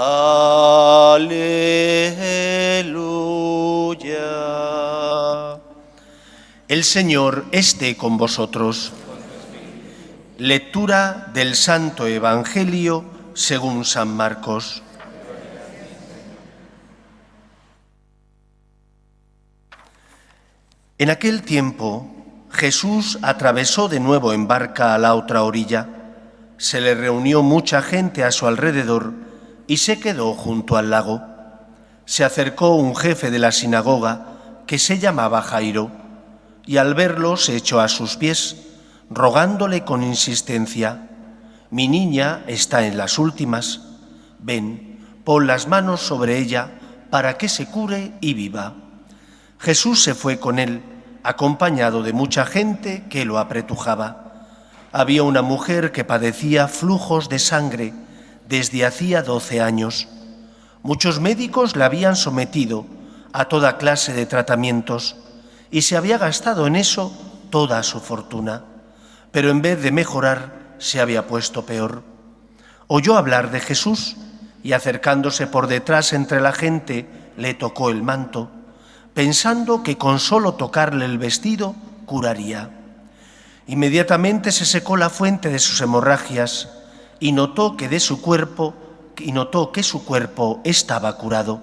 Aleluya. El Señor esté con vosotros. Lectura del Santo Evangelio según San Marcos. En aquel tiempo, Jesús atravesó de nuevo en barca a la otra orilla. Se le reunió mucha gente a su alrededor y se quedó junto al lago. Se acercó un jefe de la sinagoga que se llamaba Jairo, y al verlo se echó a sus pies, rogándole con insistencia: «Mi niña está en las últimas. Ven, pon las manos sobre ella para que se cure y viva». Jesús se fue con él, acompañado de mucha gente que lo apretujaba. Había una mujer que padecía flujos de sangre desde hacía 12 años. Muchos médicos la habían sometido a toda clase de tratamientos y se había gastado en eso toda su fortuna, pero en vez de mejorar se había puesto peor. Oyó hablar de Jesús y, acercándose por detrás entre la gente, le tocó el manto, pensando que con solo tocarle el vestido curaría. Inmediatamente se secó la fuente de sus hemorragias y notó que su cuerpo estaba curado.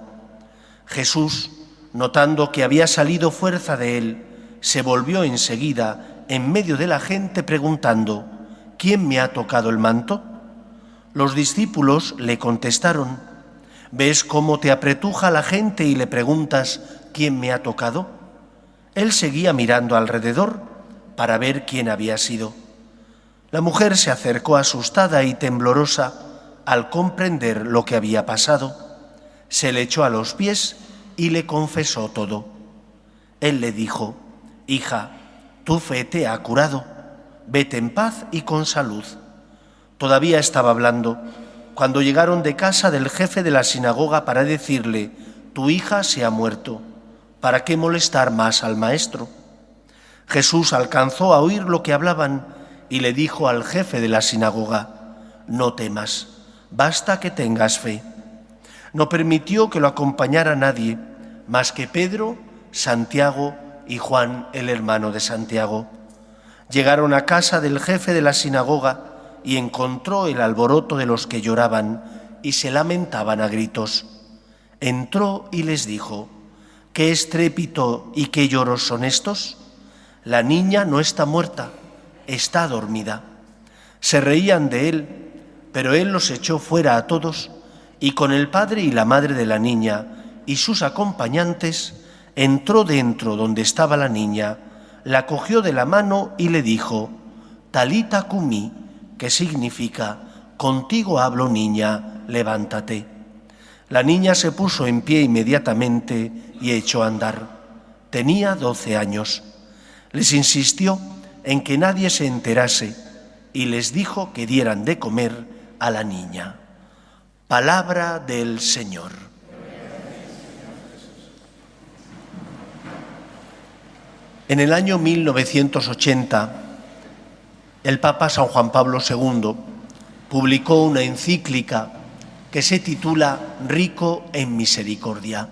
Jesús, notando que había salido fuerza de él, se volvió enseguida en medio de la gente preguntando: «¿Quién me ha tocado el manto?». Los discípulos le contestaron: «¿Ves cómo te apretuja la gente y le preguntas: ¿quién me ha tocado?». Él seguía mirando alrededor para ver quién había sido. La mujer se acercó asustada y temblorosa al comprender lo que había pasado. Se le echó a los pies y le confesó todo. Él le dijo: «Hija, tu fe te ha curado. Vete en paz y con salud». Todavía estaba hablando cuando llegaron de casa del jefe de la sinagoga para decirle: «Tu hija se ha muerto. ¿Para qué molestar más al maestro?». Jesús alcanzó a oír lo que hablaban y le dijo al jefe de la sinagoga: «No temas, basta que tengas fe». No permitió que lo acompañara nadie más que Pedro, Santiago y Juan, el hermano de Santiago. Llegaron a casa del jefe de la sinagoga y encontró el alboroto de los que lloraban y se lamentaban a gritos. Entró y les dijo: «¿Qué estrépito y qué lloros son estos? La niña no está muerta, está dormida». Se reían de él, pero él los echó fuera a todos y con el padre y la madre de la niña y sus acompañantes entró dentro donde estaba la niña, la cogió de la mano y le dijo: «Talita cumi», que significa: «Contigo hablo, niña, levántate». La niña se puso en pie inmediatamente y echó a andar. Tenía 12 años. Les insistió en que nadie se enterase y les dijo que dieran de comer a la niña. Palabra del Señor. En el año 1980, el Papa San Juan Pablo II publicó una encíclica que se titula Rico en Misericordia.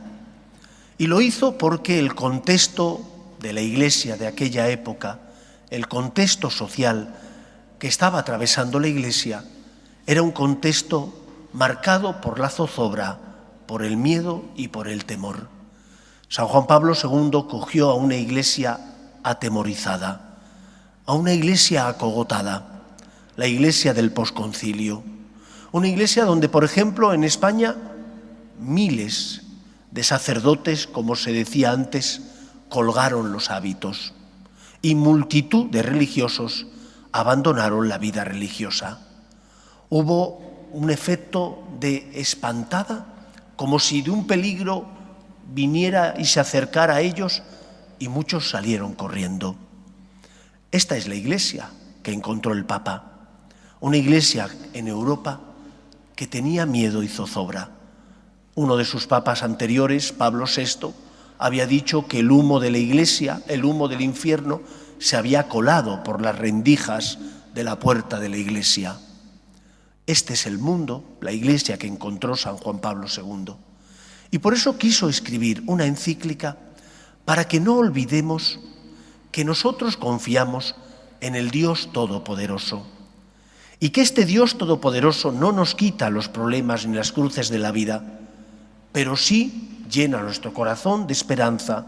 Y lo hizo porque el contexto de la Iglesia de aquella época, el contexto social que estaba atravesando la Iglesia, era un contexto marcado por la zozobra, por el miedo y por el temor. San Juan Pablo II cogió a una Iglesia atemorizada, a una Iglesia acogotada, la Iglesia del posconcilio. Una Iglesia donde, por ejemplo, en España, miles de sacerdotes, como se decía antes, colgaron los hábitos y multitud de religiosos abandonaron la vida religiosa. Hubo un efecto de espantada, como si de un peligro viniera y se acercara a ellos, y muchos salieron corriendo. Esta es la Iglesia que encontró el Papa, una Iglesia en Europa que tenía miedo y zozobra. Uno de sus papas anteriores, Pablo VI, había dicho que el humo de la Iglesia, el humo del infierno, se había colado por las rendijas de la puerta de la Iglesia. Este es el mundo, la Iglesia que encontró San Juan Pablo II. Y por eso quiso escribir una encíclica para que no olvidemos que nosotros confiamos en el Dios Todopoderoso y que este Dios Todopoderoso no nos quita los problemas ni las cruces de la vida, pero sí llena nuestro corazón de esperanza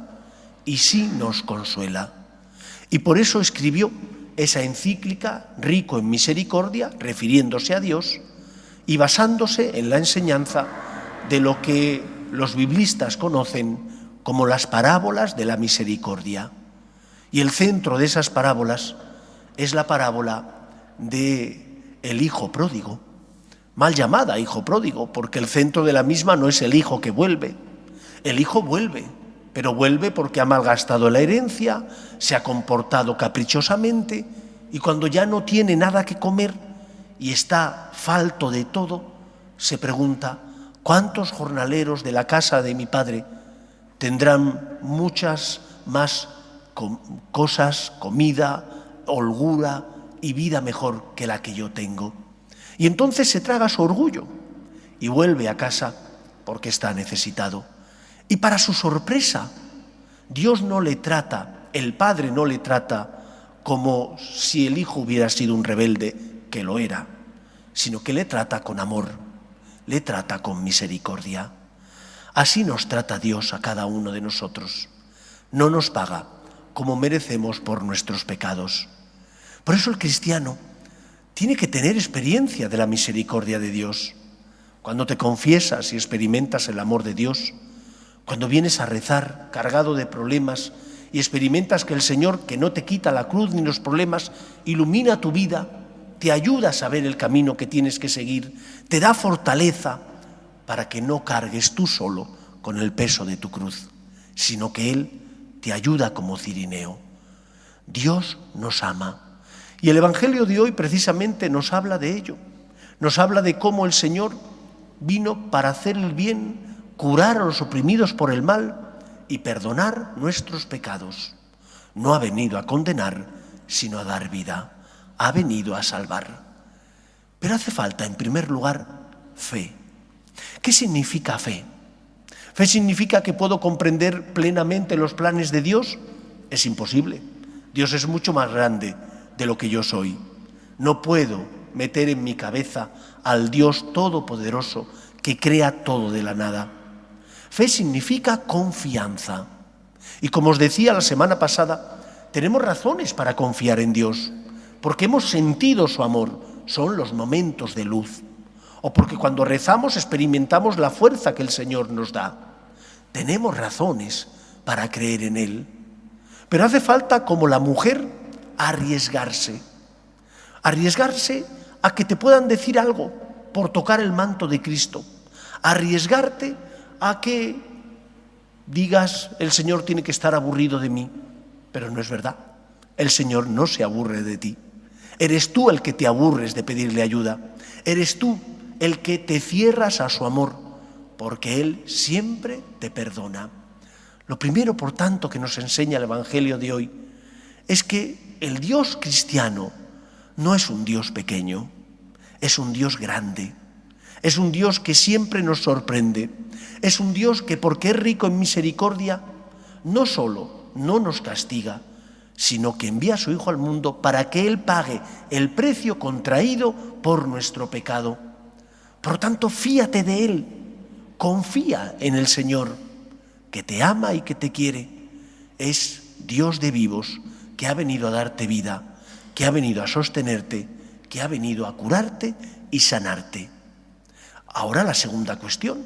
y sí nos consuela. Y por eso escribió esa encíclica, Rico en Misericordia, refiriéndose a Dios y basándose en la enseñanza de lo que los biblistas conocen como las parábolas de la misericordia. Y el centro de esas parábolas es la parábola del hijo pródigo, mal llamada hijo pródigo, porque el centro de la misma no es el hijo que vuelve. El hijo vuelve, pero vuelve porque ha malgastado la herencia, se ha comportado caprichosamente y cuando ya no tiene nada que comer y está falto de todo, se pregunta: ¿cuántos jornaleros de la casa de mi padre tendrán muchas más cosas, comida, holgura y vida mejor que la que yo tengo? Y entonces se traga su orgullo y vuelve a casa porque está necesitado. Y para su sorpresa, Dios no le trata, el Padre no le trata como si el hijo hubiera sido un rebelde, que lo era, sino que le trata con amor, le trata con misericordia. Así nos trata Dios a cada uno de nosotros. No nos paga como merecemos por nuestros pecados. Por eso el cristiano tiene que tener experiencia de la misericordia de Dios. Cuando te confiesas y experimentas el amor de Dios, cuando vienes a rezar cargado de problemas y experimentas que el Señor, que no te quita la cruz ni los problemas, ilumina tu vida, te ayuda a saber el camino que tienes que seguir, te da fortaleza para que no cargues tú solo con el peso de tu cruz, sino que Él te ayuda como cirineo. Dios nos ama. Y el Evangelio de hoy precisamente nos habla de ello. Nos habla de cómo el Señor vino para hacer el bien, curar a los oprimidos por el mal y perdonar nuestros pecados. No ha venido a condenar, sino a dar vida. Ha venido a salvar. Pero hace falta, en primer lugar, fe. ¿Qué significa fe? ¿Fe significa que puedo comprender plenamente los planes de Dios? Es imposible. Dios es mucho más grande de lo que yo soy. No puedo meter en mi cabeza al Dios Todopoderoso que crea todo de la nada. Fe significa confianza. Y como os decía la semana pasada, tenemos razones para confiar en Dios, porque hemos sentido su amor. Son los momentos de luz. O porque cuando rezamos experimentamos la fuerza que el Señor nos da. Tenemos razones para creer en Él. Pero hace falta, como la mujer, arriesgarse. Arriesgarse a que te puedan decir algo por tocar el manto de Cristo. Arriesgarte a que digas: el Señor tiene que estar aburrido de mí. Pero no es verdad. El Señor no se aburre de ti. Eres tú el que te aburres de pedirle ayuda. Eres tú el que te cierras a su amor, porque Él siempre te perdona. Lo primero, por tanto, que nos enseña el Evangelio de hoy es que el Dios cristiano no es un Dios pequeño, es un Dios grande, es un Dios que siempre nos sorprende, es un Dios que, porque es rico en misericordia, no solo no nos castiga, sino que envía a su Hijo al mundo para que Él pague el precio contraído por nuestro pecado. Por lo tanto, fíate de Él, confía en el Señor, que te ama y que te quiere. Es Dios de vivos, que ha venido a darte vida, que ha venido a sostenerte, que ha venido a curarte y sanarte. Ahora la segunda cuestión: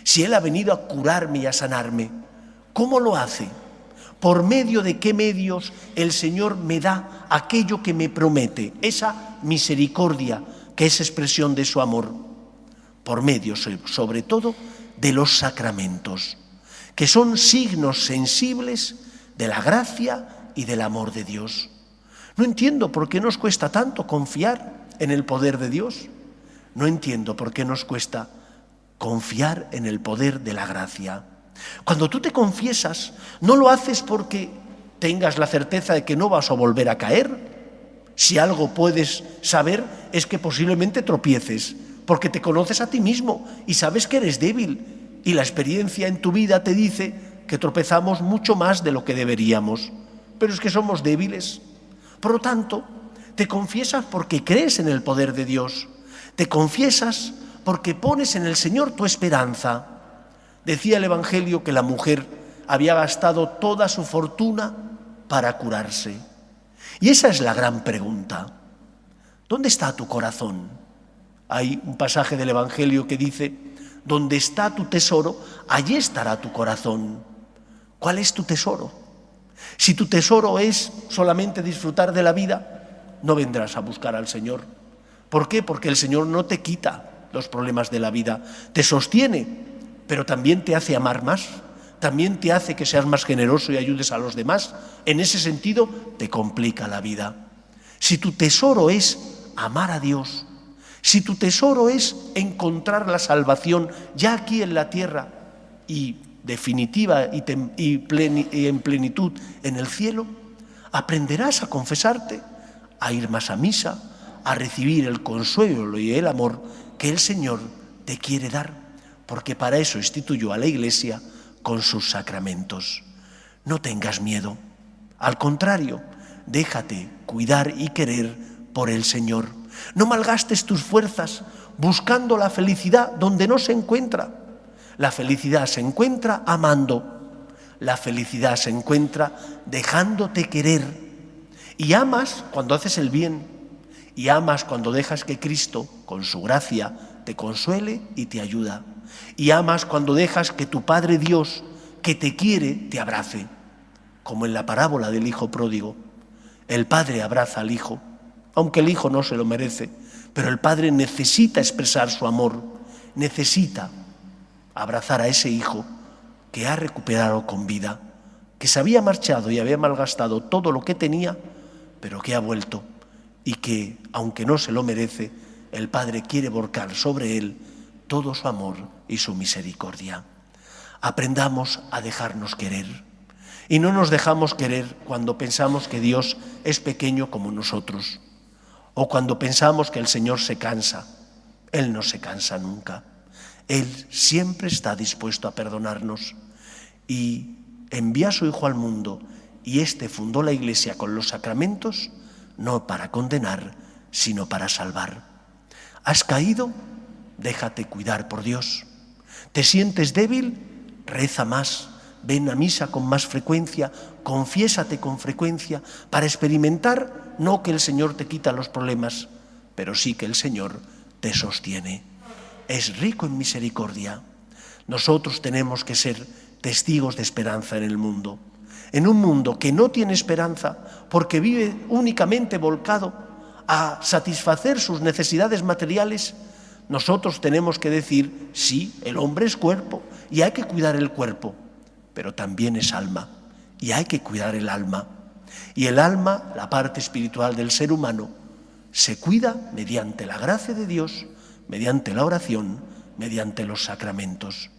si Él ha venido a curarme y a sanarme, ¿cómo lo hace? ¿Por medio de qué medios el Señor me da aquello que me promete, esa misericordia que es expresión de su amor? Por medio, sobre todo, de los sacramentos, que son signos sensibles de la gracia y del amor de Dios. No entiendo por qué nos cuesta tanto confiar en el poder de Dios. No entiendo por qué nos cuesta confiar en el poder de la gracia. Cuando tú te confiesas, no lo haces porque tengas la certeza de que no vas a volver a caer. Si algo puedes saber es que posiblemente tropieces, porque te conoces a ti mismo y sabes que eres débil. Y la experiencia en tu vida te dice que tropezamos mucho más de lo que deberíamos. Pero es que somos débiles. Por lo tanto, te confiesas porque crees en el poder de Dios. Te confiesas porque pones en el Señor tu esperanza. Decía el Evangelio que la mujer había gastado toda su fortuna para curarse. Y esa es la gran pregunta. ¿Dónde está tu corazón? Hay un pasaje del Evangelio que dice: donde está tu tesoro, allí estará tu corazón. ¿Cuál es tu tesoro? Si tu tesoro es solamente disfrutar de la vida, no vendrás a buscar al Señor. ¿Por qué? Porque el Señor no te quita los problemas de la vida, te sostiene, pero también te hace amar más, también te hace que seas más generoso y ayudes a los demás. En ese sentido, te complica la vida. Si tu tesoro es amar a Dios, si tu tesoro es encontrar la salvación ya aquí en la tierra y definitiva y en plenitud en el cielo, aprenderás a confesarte, a ir más a misa, a recibir el consuelo y el amor que el Señor te quiere dar, porque para eso instituyó a la Iglesia con sus sacramentos. No tengas miedo, al contrario, déjate cuidar y querer por el Señor. No malgastes tus fuerzas buscando la felicidad donde no se encuentra. La felicidad se encuentra amando. La felicidad se encuentra dejándote querer. Y amas cuando haces el bien. Y amas cuando dejas que Cristo, con su gracia, te consuele y te ayuda. Y amas cuando dejas que tu Padre Dios, que te quiere, te abrace. Como en la parábola del hijo pródigo. El padre abraza al hijo, aunque el hijo no se lo merece, pero el padre necesita expresar su amor, necesita abrazar a ese hijo que ha recuperado con vida, que se había marchado y había malgastado todo lo que tenía, pero que ha vuelto y que, aunque no se lo merece, el Padre quiere volcar sobre él todo su amor y su misericordia. Aprendamos a dejarnos querer. Y no nos dejamos querer cuando pensamos que Dios es pequeño como nosotros, o cuando pensamos que el Señor se cansa. Él no se cansa nunca. Él siempre está dispuesto a perdonarnos y envía a su Hijo al mundo, y éste fundó la Iglesia con los sacramentos, no para condenar, sino para salvar. ¿Has caído? Déjate cuidar por Dios. ¿Te sientes débil? Reza más, ven a misa con más frecuencia, confiésate con frecuencia, para experimentar no que el Señor te quita los problemas, pero sí que el Señor te sostiene. Es rico en misericordia. Nosotros tenemos que ser testigos de esperanza en el mundo. En un mundo que no tiene esperanza porque vive únicamente volcado a satisfacer sus necesidades materiales, nosotros tenemos que decir, sí, el hombre es cuerpo y hay que cuidar el cuerpo, pero también es alma y hay que cuidar el alma. Y el alma, la parte espiritual del ser humano, se cuida mediante la gracia de Dios, mediante la oración, mediante los sacramentos.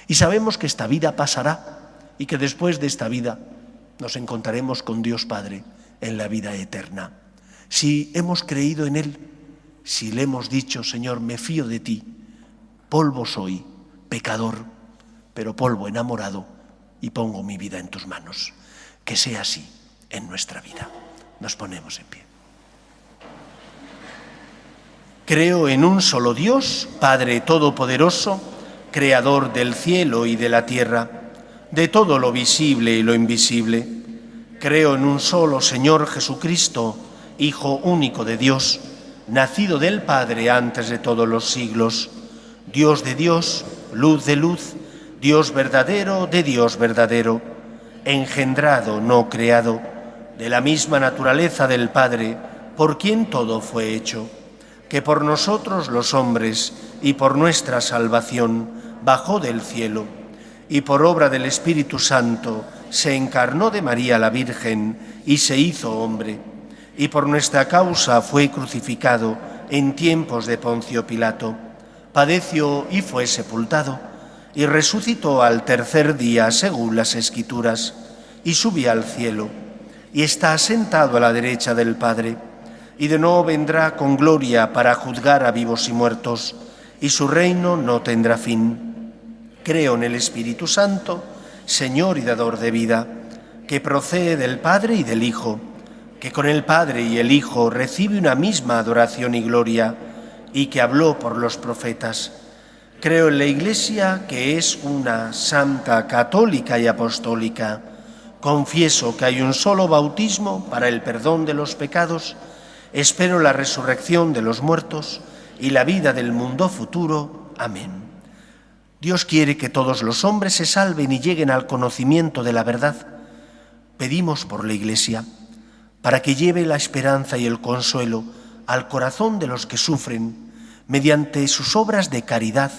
Y sabemos que esta vida pasará y que después de esta vida nos encontraremos con Dios Padre en la vida eterna. Si hemos creído en Él, si le hemos dicho, Señor, me fío de ti, polvo soy, pecador, pero polvo enamorado, y pongo mi vida en tus manos. Que sea así en nuestra vida. Nos ponemos en pie. Creo en un solo Dios, Padre Todopoderoso, Creador del cielo y de la tierra, de todo lo visible y lo invisible. Creo en un solo Señor Jesucristo, Hijo único de Dios, nacido del Padre antes de todos los siglos, Dios de Dios, luz de luz, Dios verdadero de Dios verdadero, engendrado, no creado, de la misma naturaleza del Padre, por quien todo fue hecho, que por nosotros los hombres y por nuestra salvación bajó del cielo, y por obra del Espíritu Santo se encarnó de María la Virgen y se hizo hombre, y por nuestra causa fue crucificado en tiempos de Poncio Pilato, padeció y fue sepultado, y resucitó al tercer día según las Escrituras, y subió al cielo, y está sentado a la derecha del Padre, y de nuevo vendrá con gloria para juzgar a vivos y muertos, y su reino no tendrá fin. Creo en el Espíritu Santo, Señor y dador de vida, que procede del Padre y del Hijo, que con el Padre y el Hijo recibe una misma adoración y gloria, y que habló por los profetas. Creo en la Iglesia, que es una santa, católica y apostólica. Confieso que hay un solo bautismo para el perdón de los pecados. Espero la resurrección de los muertos y la vida del mundo futuro. Amén. Dios quiere que todos los hombres se salven y lleguen al conocimiento de la verdad. Pedimos por la Iglesia, para que lleve la esperanza y el consuelo al corazón de los que sufren. Mediante sus obras de caridad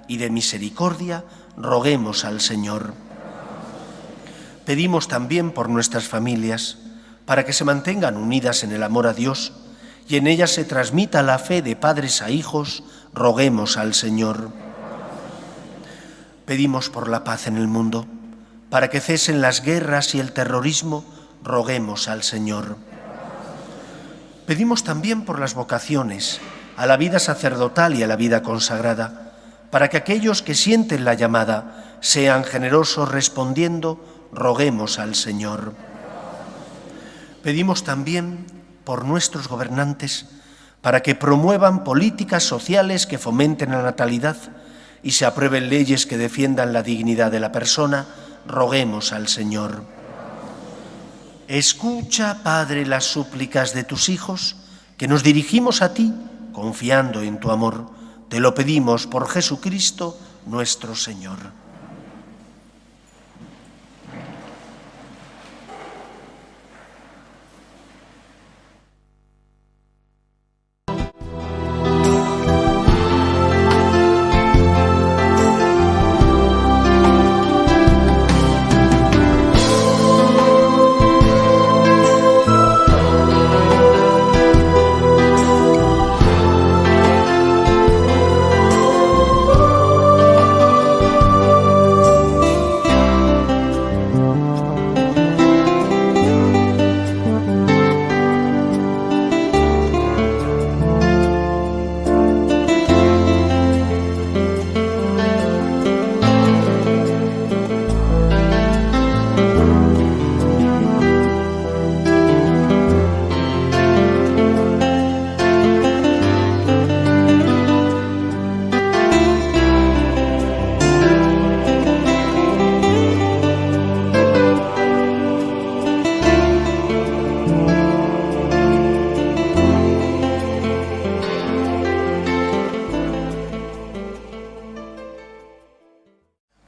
y de misericordia, roguemos al Señor. Pedimos también por nuestras familias, para que se mantengan unidas en el amor a Dios y en ellas se transmita la fe de padres a hijos, roguemos al Señor. Pedimos por la paz en el mundo, para que cesen las guerras y el terrorismo, roguemos al Señor. Pedimos también por las vocaciones, a la vida sacerdotal y a la vida consagrada, para que aquellos que sienten la llamada sean generosos respondiendo, roguemos al Señor. Pedimos también por nuestros gobernantes, para que promuevan políticas sociales que fomenten la natalidad y se aprueben leyes que defiendan la dignidad de la persona, roguemos al Señor. Escucha, Padre, las súplicas de tus hijos, que nos dirigimos a ti, confiando en tu amor. Te lo pedimos por Jesucristo nuestro Señor.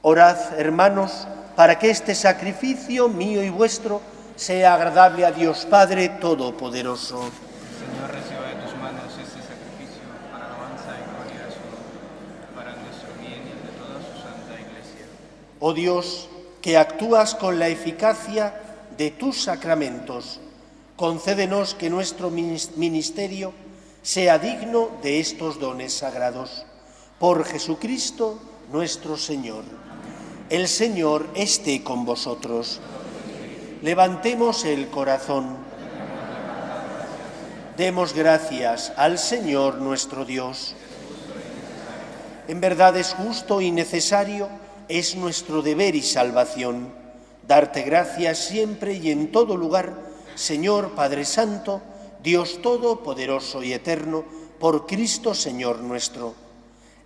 Orad, hermanos, para que este sacrificio mío y vuestro sea agradable a Dios Padre Todopoderoso. Señor, reciba de tus manos este sacrificio para alabanza y gloria de su nombre, para nuestro bien y el de toda su santa Iglesia. Oh Dios, que actúas con la eficacia de tus sacramentos, concédenos que nuestro ministerio sea digno de estos dones sagrados. Por Jesucristo nuestro Señor. El Señor esté con vosotros. Levantemos el corazón. Demos gracias al Señor nuestro Dios. En verdad es justo y necesario, es nuestro deber y salvación, darte gracias siempre y en todo lugar, Señor Padre Santo, Dios Todopoderoso y Eterno, por Cristo Señor nuestro,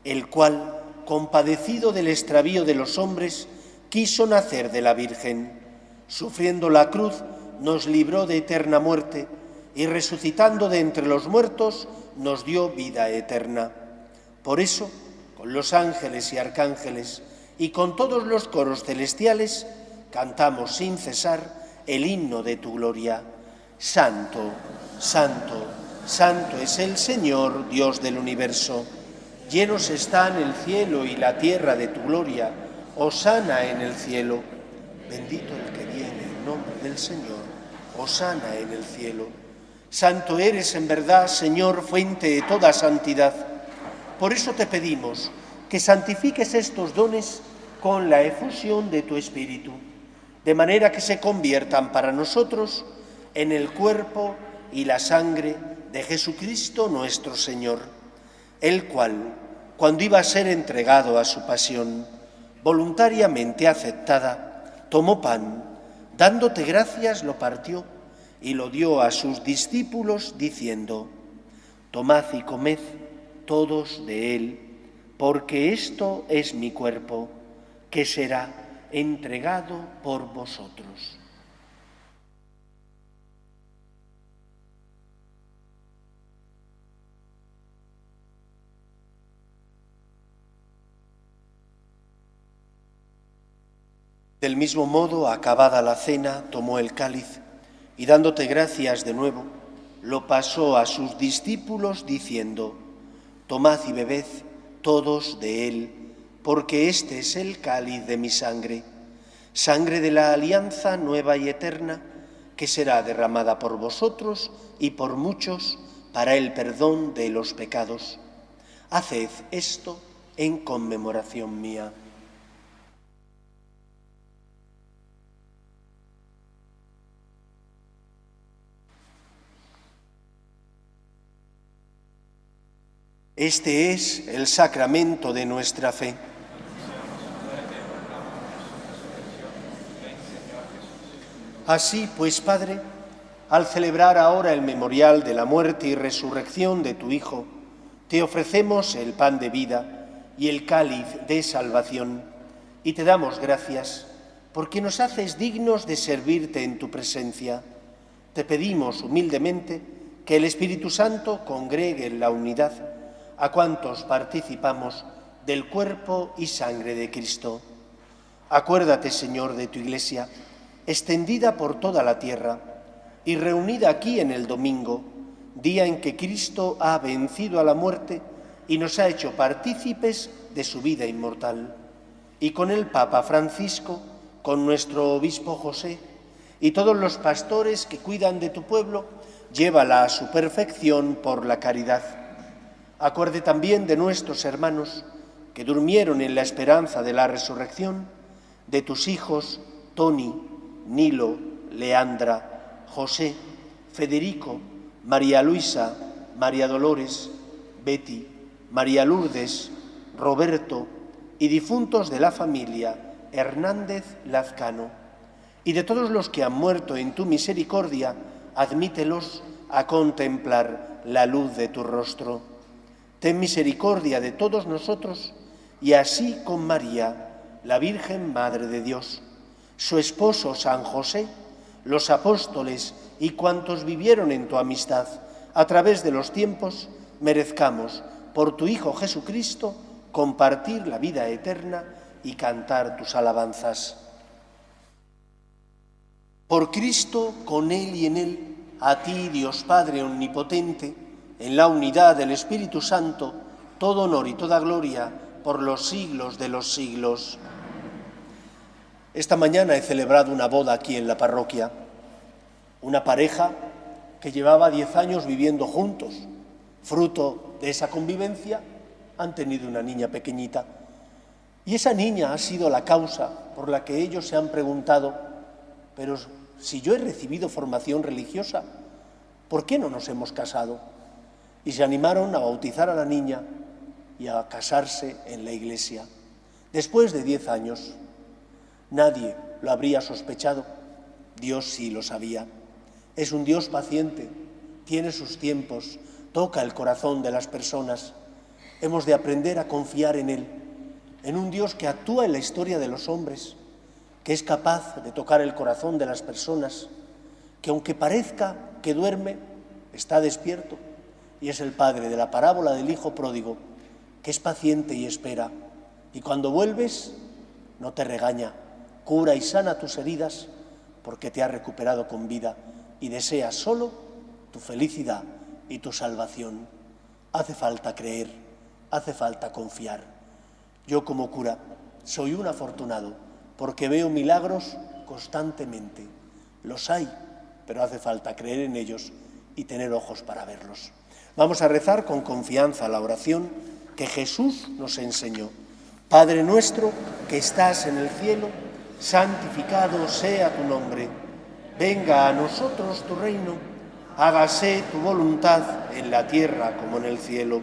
el cual, compadecido del extravío de los hombres, quiso nacer de la Virgen. Sufriendo la cruz, nos libró de eterna muerte y resucitando de entre los muertos, nos dio vida eterna. Por eso, con los ángeles y arcángeles y con todos los coros celestiales, cantamos sin cesar el himno de tu gloria. Santo, santo, santo es el Señor, Dios del universo. Llenos están el cielo y la tierra de tu gloria. Hosana en el cielo. Bendito el que viene en nombre del Señor. Hosana en el cielo. Santo eres en verdad, Señor, fuente de toda santidad. Por eso te pedimos que santifiques estos dones con la efusión de tu Espíritu, de manera que se conviertan para nosotros en el cuerpo y la sangre de Jesucristo nuestro Señor, el cual, cuando iba a ser entregado a su pasión, voluntariamente aceptada, tomó pan, dándote gracias, lo partió y lo dio a sus discípulos, diciendo: tomad y comed todos de él, porque esto es mi cuerpo, que será entregado por vosotros. Del mismo modo, acabada la cena, tomó el cáliz y, dándote gracias de nuevo, lo pasó a sus discípulos, diciendo: tomad y bebed todos de él, porque este es el cáliz de mi sangre, sangre de la alianza nueva y eterna, que será derramada por vosotros y por muchos para el perdón de los pecados. Haced esto en conmemoración mía. Este es el sacramento de nuestra fe. Así pues, Padre, al celebrar ahora el memorial de la muerte y resurrección de tu Hijo, te ofrecemos el pan de vida y el cáliz de salvación, y te damos gracias porque nos haces dignos de servirte en tu presencia. Te pedimos humildemente que el Espíritu Santo congregue en la unidad a cuantos participamos del cuerpo y sangre de Cristo. Acuérdate, Señor, de tu Iglesia, extendida por toda la tierra y reunida aquí en el domingo, día en que Cristo ha vencido a la muerte y nos ha hecho partícipes de su vida inmortal. Y con el Papa Francisco, con nuestro obispo José y todos los pastores que cuidan de tu pueblo, llévala a su perfección por la caridad. Acuerde también de nuestros hermanos que durmieron en la esperanza de la resurrección, de tus hijos Toni, Nilo, Leandra, José, Federico, María Luisa, María Dolores, Betty, María Lourdes, Roberto y difuntos de la familia Hernández Lazcano, y de todos los que han muerto en tu misericordia, admítelos a contemplar la luz de tu rostro. Ten misericordia de todos nosotros y así con María, la Virgen Madre de Dios, su esposo San José, los apóstoles y cuantos vivieron en tu amistad a través de los tiempos, merezcamos, por tu Hijo Jesucristo, compartir la vida eterna y cantar tus alabanzas. Por Cristo, con Él y en Él, a ti, Dios Padre Omnipotente, en la unidad del Espíritu Santo, todo honor y toda gloria por los siglos de los siglos. Esta mañana he celebrado una boda aquí en la parroquia. Una pareja que llevaba 10 años viviendo juntos. Fruto de esa convivencia han tenido una niña pequeñita. Y esa niña ha sido la causa por la que ellos se han preguntado: pero si yo he recibido formación religiosa, ¿por qué no nos hemos casado? Y se animaron a bautizar a la niña y a casarse en la iglesia. Después de 10 años, nadie lo habría sospechado. Dios sí lo sabía. Es un Dios paciente, tiene sus tiempos, toca el corazón de las personas. Hemos de aprender a confiar en Él, en un Dios que actúa en la historia de los hombres, que es capaz de tocar el corazón de las personas, que aunque parezca que duerme, está despierto. Y es el Padre de la parábola del Hijo pródigo, que es paciente y espera. Y cuando vuelves, no te regaña, cura y sana tus heridas, porque te ha recuperado con vida y desea solo tu felicidad y tu salvación. Hace falta creer, hace falta confiar. Yo como cura soy un afortunado porque veo milagros constantemente. Los hay, pero hace falta creer en ellos y tener ojos para verlos. Vamos a rezar con confianza la oración que Jesús nos enseñó. Padre nuestro que estás en el cielo, santificado sea tu nombre. Venga a nosotros tu reino, hágase tu voluntad en la tierra como en el cielo.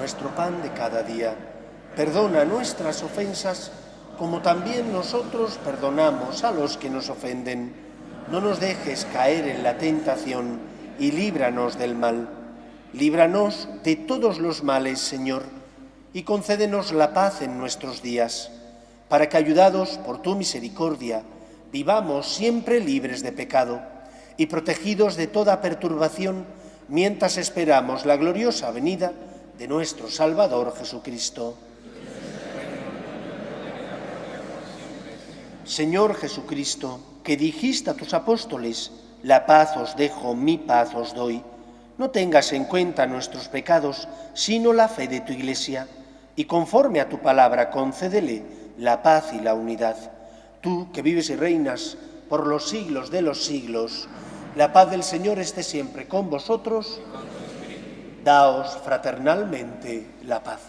nuestro pan de cada día. Perdona nuestras ofensas, como también nosotros perdonamos a los que nos ofenden. No nos dejes caer en la tentación y líbranos del mal. Líbranos de todos los males, Señor, y concédenos la paz en nuestros días, para que, ayudados por tu misericordia, vivamos siempre libres de pecado y protegidos de toda perturbación, mientras esperamos la gloriosa venida de nuestro Salvador Jesucristo. Señor Jesucristo, que dijiste a tus apóstoles: la paz os dejo, mi paz os doy, no tengas en cuenta nuestros pecados, sino la fe de tu Iglesia, y conforme a tu palabra concédele la paz y la unidad. Tú, que vives y reinas por los siglos de los siglos, la paz del Señor esté siempre con vosotros. Daos fraternalmente la paz.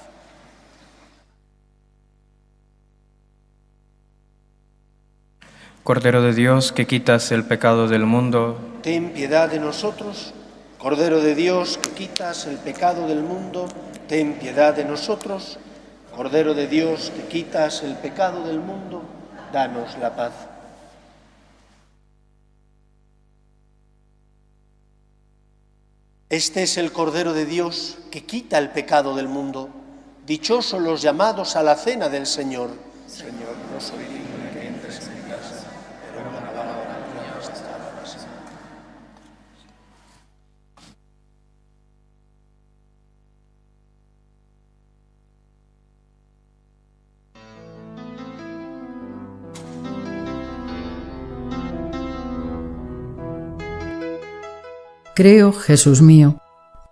Cordero de Dios, que quitas el pecado del mundo, Ten piedad de nosotros. Cordero de Dios, que quitas el pecado del mundo, ten piedad de nosotros. Cordero de Dios, que quitas el pecado del mundo, danos la paz. Este es el Cordero de Dios, que quita el pecado del mundo. Dichosos los llamados a la cena del Señor. Señor, no soy digno de que entres en mi casa, pero una palabra tuya bastará para siempre. Creo, Jesús mío,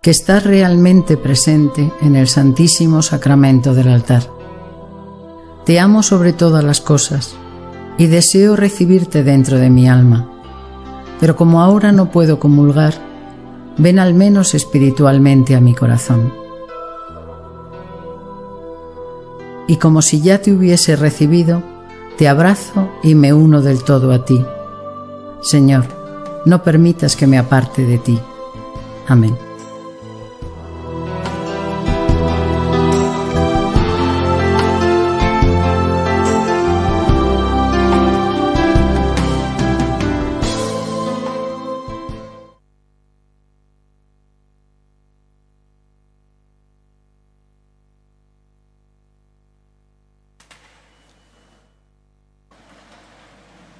que estás realmente presente en el Santísimo Sacramento del altar. Te amo sobre todas las cosas y deseo recibirte dentro de mi alma. Pero como ahora no puedo comulgar, ven al menos espiritualmente a mi corazón. Y como si ya te hubiese recibido, te abrazo y me uno del todo a ti. Señor, no permitas que me aparte de ti. Amén.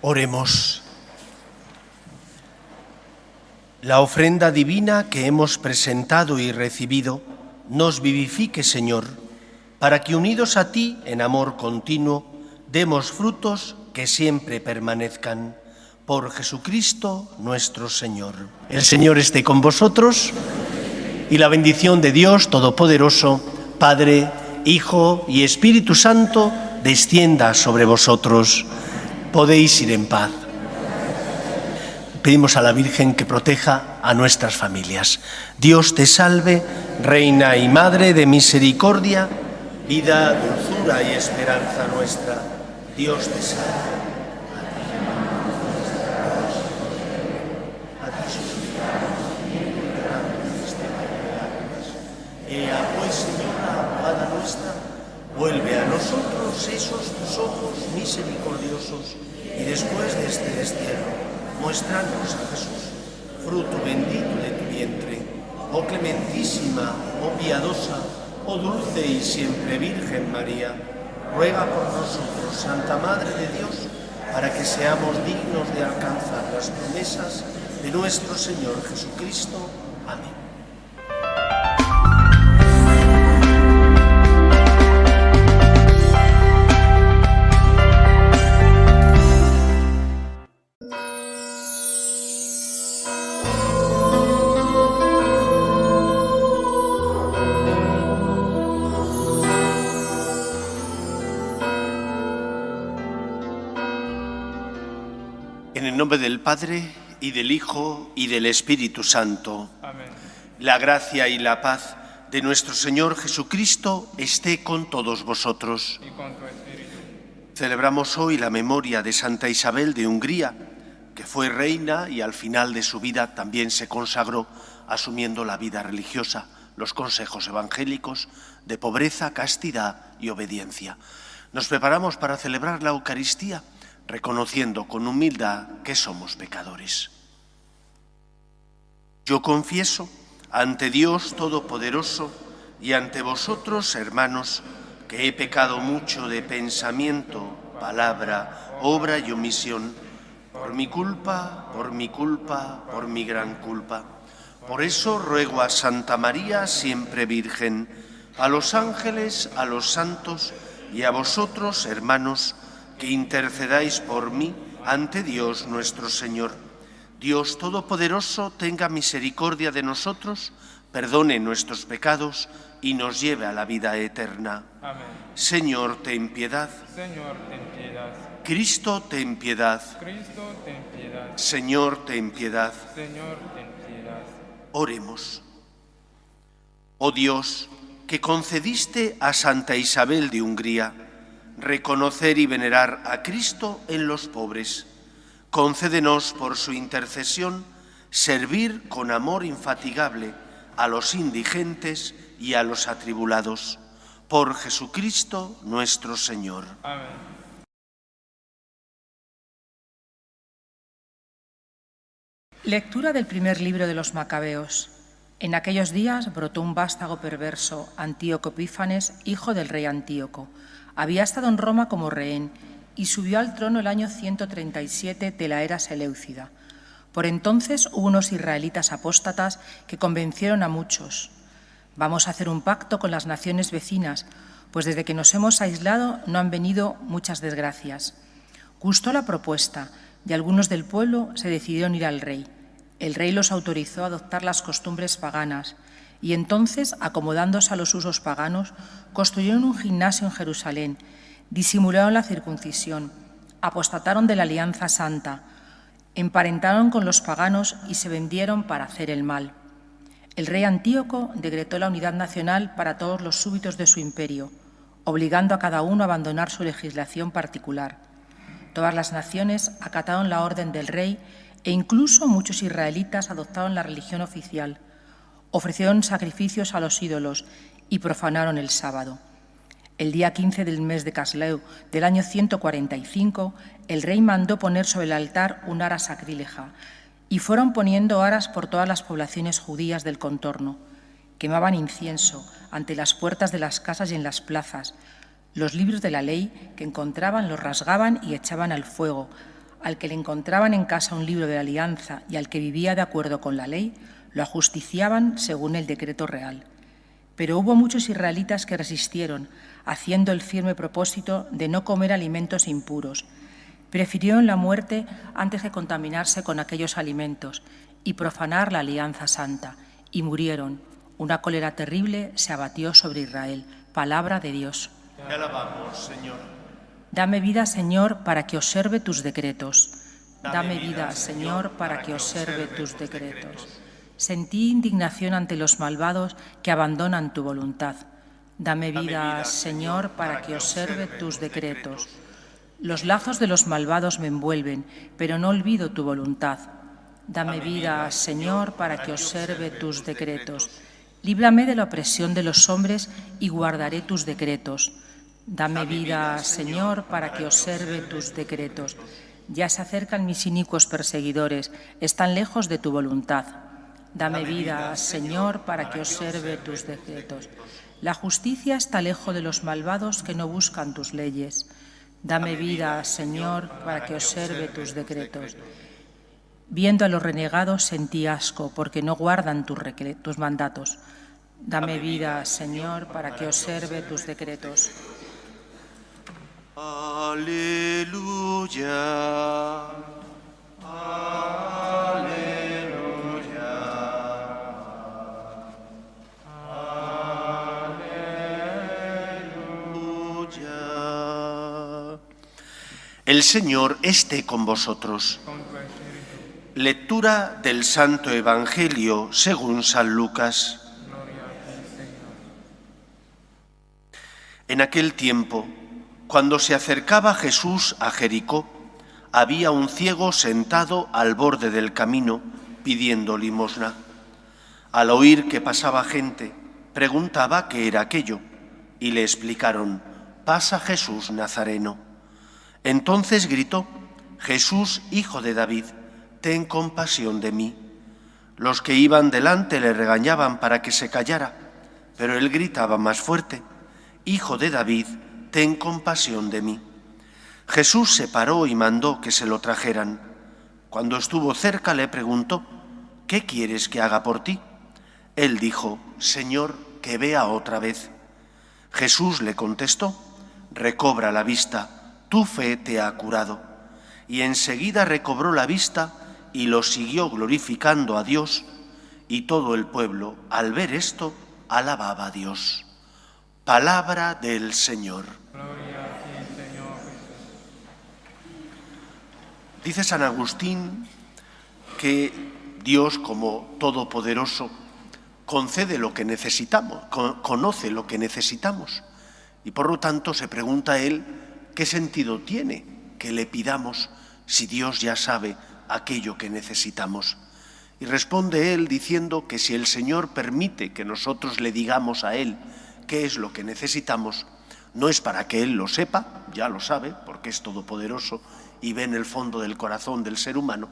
Oremos. La ofrenda divina que hemos presentado y recibido nos vivifique, Señor, para que unidos a ti en amor continuo demos frutos que siempre permanezcan. Por Jesucristo nuestro Señor. El Señor esté con vosotros y la bendición de Dios Todopoderoso, Padre, Hijo y Espíritu Santo, descienda sobre vosotros. Podéis ir en paz. Pedimos a la Virgen que proteja a nuestras familias. Dios te salve, Reina y Madre de misericordia, vida, dulzura y esperanza nuestra. Dios te salve. A ti suplicamos, en este valle de lágrimas. Ea pues, Señora, abogada nuestra, vuelve a nosotros esos tus ojos misericordiosos y después de este destierro, muéstranos a Jesús, fruto bendito de tu vientre. Oh clementísima, oh piadosa, oh dulce y siempre Virgen María, ruega por nosotros, Santa Madre de Dios, para que seamos dignos de alcanzar las promesas de nuestro Señor Jesucristo. Amén. En el nombre del Padre, y del Hijo, y del Espíritu Santo. Amén. La gracia y la paz de nuestro Señor Jesucristo esté con todos vosotros. Y con tu espíritu. Celebramos hoy la memoria de Santa Isabel de Hungría, que fue reina y al final de su vida también se consagró asumiendo la vida religiosa, los consejos evangélicos de pobreza, castidad y obediencia. Nos preparamos para celebrar la Eucaristía, reconociendo con humildad que somos pecadores. Yo confieso ante Dios Todopoderoso y ante vosotros, hermanos, que he pecado mucho de pensamiento, palabra, obra y omisión, por mi culpa, por mi gran culpa. Por eso ruego a Santa María, siempre Virgen, a los ángeles, a los santos y a vosotros, hermanos, que intercedáis por mí ante Dios nuestro Señor. Dios Todopoderoso tenga misericordia de nosotros, perdone nuestros pecados y nos lleve a la vida eterna. Amén. Señor, ten piedad. Señor, ten piedad. Cristo, ten piedad. Cristo, ten piedad. Señor, ten piedad. Señor, ten piedad. Oremos. Oh Dios, que concediste a Santa Isabel de Hungría reconocer y venerar a Cristo en los pobres, concédenos por su intercesión servir con amor infatigable a los indigentes y a los atribulados. Por Jesucristo nuestro Señor. Amén. Lectura del primer libro de los Macabeos. En aquellos días brotó un vástago perverso, Antíoco Epífanes, hijo del rey Antíoco. Había estado en Roma como rehén y subió al trono el año 137 de la era seleucida. Por entonces hubo unos israelitas apóstatas que convencieron a muchos. Vamos a hacer un pacto con las naciones vecinas, pues desde que nos hemos aislado no han venido muchas desgracias. Gustó la propuesta y algunos del pueblo se decidieron ir al rey. El rey los autorizó a adoptar las costumbres paganas y entonces, acomodándose a los usos paganos, construyeron un gimnasio en Jerusalén, disimularon la circuncisión, apostataron de la alianza santa, emparentaron con los paganos y se vendieron para hacer el mal. El rey Antíoco decretó la unidad nacional para todos los súbditos de su imperio, obligando a cada uno a abandonar su legislación particular. Todas las naciones acataron la orden del rey e incluso muchos israelitas adoptaron la religión oficial, ofrecieron sacrificios a los ídolos y profanaron el sábado. El día 15 del mes de Casleu del año 145, el rey mandó poner sobre el altar un ara sacrílega y fueron poniendo aras por todas las poblaciones judías del contorno. Quemaban incienso ante las puertas de las casas y en las plazas. Los libros de la ley que encontraban los rasgaban y echaban al fuego. Al que le encontraban en casa un libro de la alianza y al que vivía de acuerdo con la ley, lo ajusticiaban según el decreto real. Pero hubo muchos israelitas que resistieron, haciendo el firme propósito de no comer alimentos impuros. Prefirieron la muerte antes que contaminarse con aquellos alimentos y profanar la alianza santa, y murieron. Una cólera terrible se abatió sobre Israel. Palabra de Dios. Te alabamos, Señor. Dame vida, Señor, para que observe tus decretos. Dame vida, Señor, para que observe tus decretos. Sentí indignación ante los malvados que abandonan tu voluntad. Dame vida, Señor, para que observe tus decretos. Los lazos de los malvados me envuelven, pero no olvido tu voluntad. Dame vida, Señor, para que observe tus decretos. Líbrame de la opresión de los hombres y guardaré tus decretos. Dame vida, Señor, para que observe tus decretos. Ya se acercan mis inicuos perseguidores, están lejos de tu voluntad. Dame vida, Señor, para que observe tus decretos. La justicia está lejos de los malvados que no buscan tus leyes. Dame vida, Señor, para que observe tus decretos. Viendo a los renegados sentí asco, porque no guardan tus mandatos. Dame vida, Señor, para que observe tus decretos. Aleluya. El Señor esté con vosotros. Lectura del Santo Evangelio según San Lucas. En aquel tiempo, cuando se acercaba Jesús a Jericó, había un ciego sentado al borde del camino pidiendo limosna. Al oír que pasaba gente, Preguntaba qué era aquello, y le explicaron: pasa Jesús Nazareno. Entonces gritó: Jesús, hijo de David, ten compasión de mí. Los que iban delante le regañaban para que se callara, pero él gritaba más fuerte: Hijo de David, ten compasión de mí. Jesús se paró y mandó que se lo trajeran. Cuando estuvo cerca le preguntó: ¿qué quieres que haga por ti? Él dijo: Señor, que vea otra vez. Jesús le contestó: recobra la vista, tu fe te ha curado. Y enseguida recobró la vista y lo siguió glorificando a Dios, y todo el pueblo, al ver esto, alababa a Dios. Palabra del Señor. Gloria a ti, Señor Jesús. Dice San Agustín que Dios, como todopoderoso, concede lo que necesitamos, conoce lo que necesitamos, y por lo tanto se pregunta a él qué sentido tiene que le pidamos si Dios ya sabe aquello que necesitamos. Y responde él diciendo que si el Señor permite que nosotros le digamos a él qué es lo que necesitamos, no es para que él lo sepa, ya lo sabe, porque es todopoderoso y ve en el fondo del corazón del ser humano,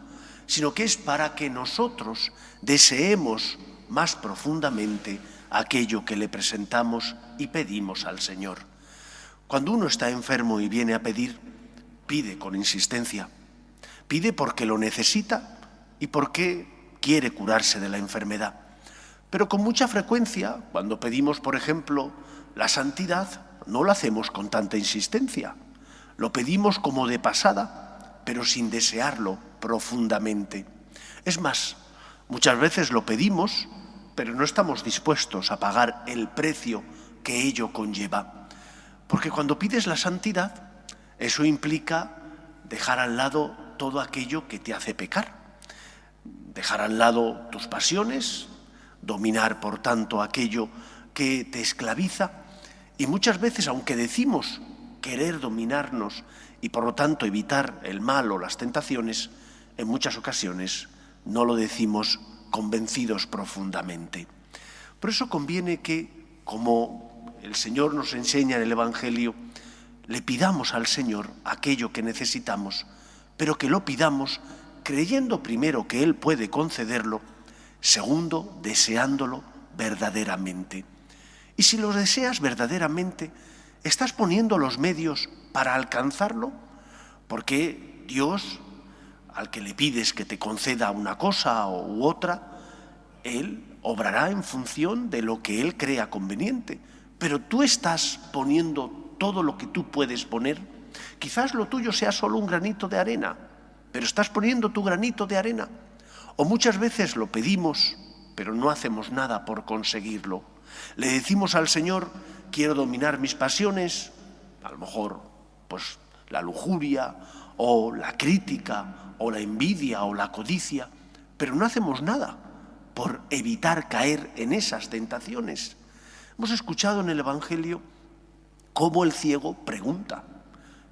sino que es para que nosotros deseemos más profundamente aquello que le presentamos y pedimos al Señor. Cuando uno está enfermo y viene a pedir, pide con insistencia. Pide porque lo necesita y porque quiere curarse de la enfermedad. Pero con mucha frecuencia, cuando pedimos, por ejemplo, la santidad, no lo hacemos con tanta insistencia. Lo pedimos como de pasada, pero sin desearlo profundamente. Es más, muchas veces lo pedimos, pero no estamos dispuestos a pagar el precio que ello conlleva. Porque cuando pides la santidad, eso implica dejar al lado todo aquello que te hace pecar. Dejar al lado tus pasiones, dominar, por tanto, aquello que te esclaviza. Y muchas veces, aunque decimos querer dominarnos y, por lo tanto, evitar el mal o las tentaciones, en muchas ocasiones no lo decimos convencidos profundamente. Por eso conviene que, como el Señor nos enseña en el Evangelio, le pidamos al Señor aquello que necesitamos, pero que lo pidamos creyendo primero que Él puede concederlo, segundo, deseándolo verdaderamente. Y si lo deseas verdaderamente, ¿estás poniendo los medios para alcanzarlo? Porque Dios, al que le pides que te conceda una cosa u otra, Él obrará en función de lo que Él crea conveniente. Pero tú estás poniendo todo lo que tú puedes poner. Quizás lo tuyo sea solo un granito de arena, pero estás poniendo tu granito de arena. O muchas veces lo pedimos, pero no hacemos nada por conseguirlo. Le decimos al Señor: quiero dominar mis pasiones, a lo mejor pues la lujuria o la crítica o la envidia o la codicia, pero no hacemos nada por evitar caer en esas tentaciones. Hemos escuchado en el Evangelio cómo el ciego pregunta: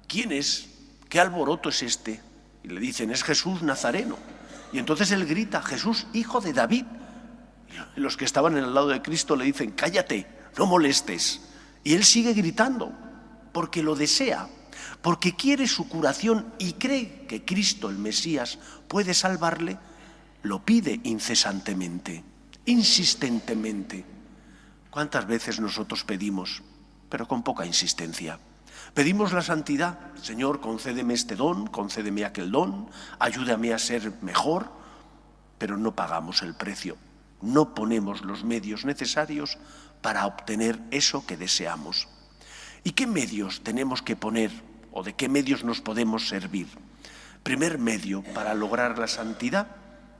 ¿quién es? ¿Qué alboroto es este? Y le dicen: es Jesús Nazareno. Y entonces él grita: Jesús, hijo de David. Y los que estaban en el lado de Cristo le dicen: cállate, no molestes. Y él sigue gritando, porque lo desea, porque quiere su curación y cree que Cristo, el Mesías, puede salvarle. Lo pide incesantemente, insistentemente. ¿Cuántas veces nosotros pedimos, pero con poca insistencia? Pedimos la santidad: Señor, concédeme este don, concédeme aquel don, ayúdame a ser mejor, pero no pagamos el precio, no ponemos los medios necesarios para obtener eso que deseamos. ¿Y qué medios tenemos que poner o de qué medios nos podemos servir? Primer medio para lograr la santidad: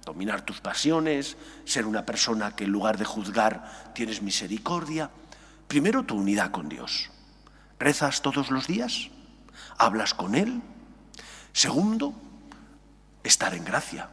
dominar tus pasiones, ser una persona que en lugar de juzgar tienes misericordia. Primero, tu unidad con Dios. ¿Rezas todos los días? ¿Hablas con Él? Segundo, estar en gracia.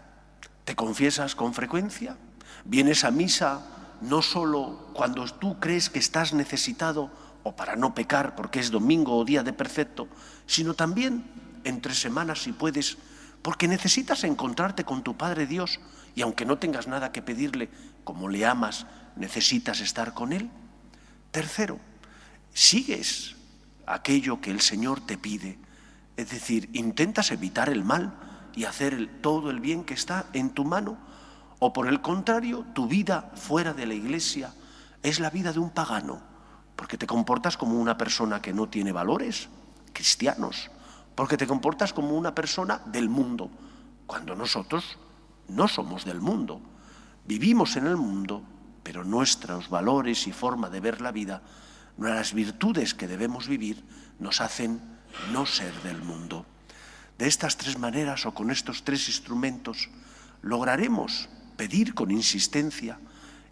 ¿Te confiesas con frecuencia? ¿Vienes a misa no solo cuando tú crees que estás necesitado o para no pecar porque es domingo o día de precepto, sino también entre semanas si puedes, porque necesitas encontrarte con tu Padre Dios y aunque no tengas nada que pedirle, como le amas, necesitas estar con Él? Tercero, sigues aquello que el Señor te pide, es decir, intentas evitar el mal y hacer todo el bien que está en tu mano, o por el contrario, tu vida fuera de la Iglesia es la vida de un pagano, porque te comportas como una persona que no tiene valores cristianos, porque te comportas como una persona del mundo, cuando nosotros no somos del mundo. Vivimos en el mundo, pero nuestros valores y forma de ver la vida, las virtudes que debemos vivir, nos hacen no ser del mundo. De estas tres maneras o con estos tres instrumentos lograremos pedir con insistencia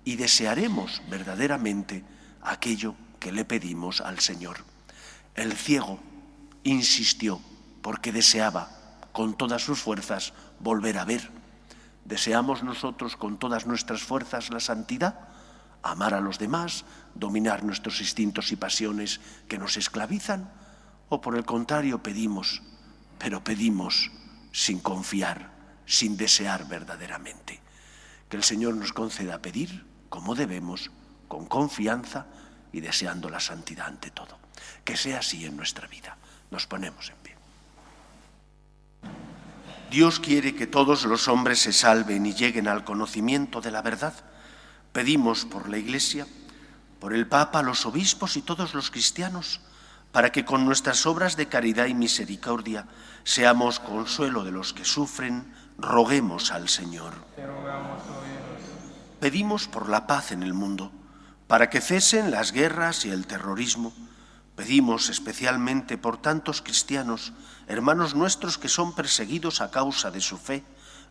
y desearemos verdaderamente aquello que le pedimos al Señor. El ciego insistió porque deseaba con todas sus fuerzas volver a ver. ¿Deseamos nosotros con todas nuestras fuerzas la santidad? ¿Amar a los demás? ¿Dominar nuestros instintos y pasiones que nos esclavizan? ¿O por el contrario pedimos, pero pedimos sin confiar, sin desear verdaderamente? Que el Señor nos conceda pedir como debemos, con confianza y deseando la santidad ante todo. Que sea así en nuestra vida. Nos ponemos en pie. Dios quiere que todos los hombres se salven y lleguen al conocimiento de la verdad. Pedimos por la Iglesia, por el Papa, los obispos y todos los cristianos, para que con nuestras obras de caridad y misericordia seamos consuelo de los que sufren, roguemos al Señor. Pedimos por la paz en el mundo, para que cesen las guerras y el terrorismo. Pedimos especialmente por tantos cristianos, hermanos nuestros que son perseguidos a causa de su fe,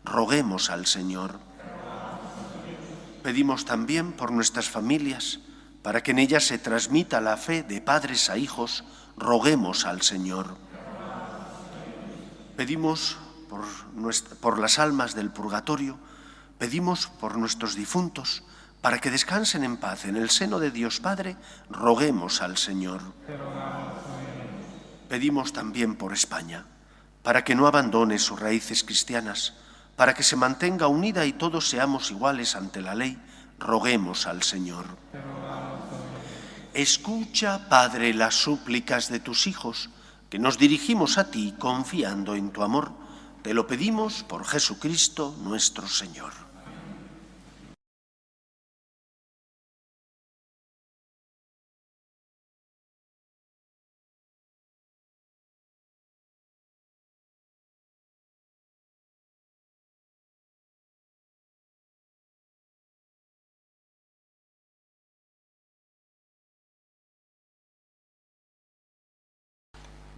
roguemos al Señor. Pedimos también por nuestras familias, para que en ellas se transmita la fe de padres a hijos, roguemos al Señor. Pedimos por las almas del purgatorio, pedimos por nuestros difuntos, para que descansen en paz en el seno de Dios Padre, roguemos al Señor. Pedimos también por España, para que no abandone sus raíces cristianas, para que se mantenga unida y todos seamos iguales ante la ley, roguemos al Señor. Escucha, Padre, las súplicas de tus hijos, que nos dirigimos a ti confiando en tu amor. Te lo pedimos por Jesucristo nuestro Señor.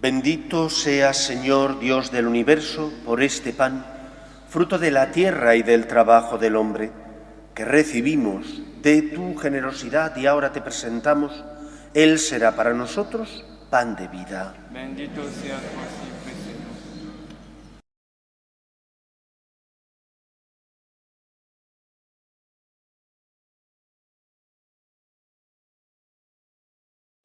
Bendito seas, Señor, Dios del universo, por este pan, fruto de la tierra y del trabajo del hombre, que recibimos de tu generosidad y ahora te presentamos. Él será para nosotros pan de vida. Bendito seas por siempre, Señor.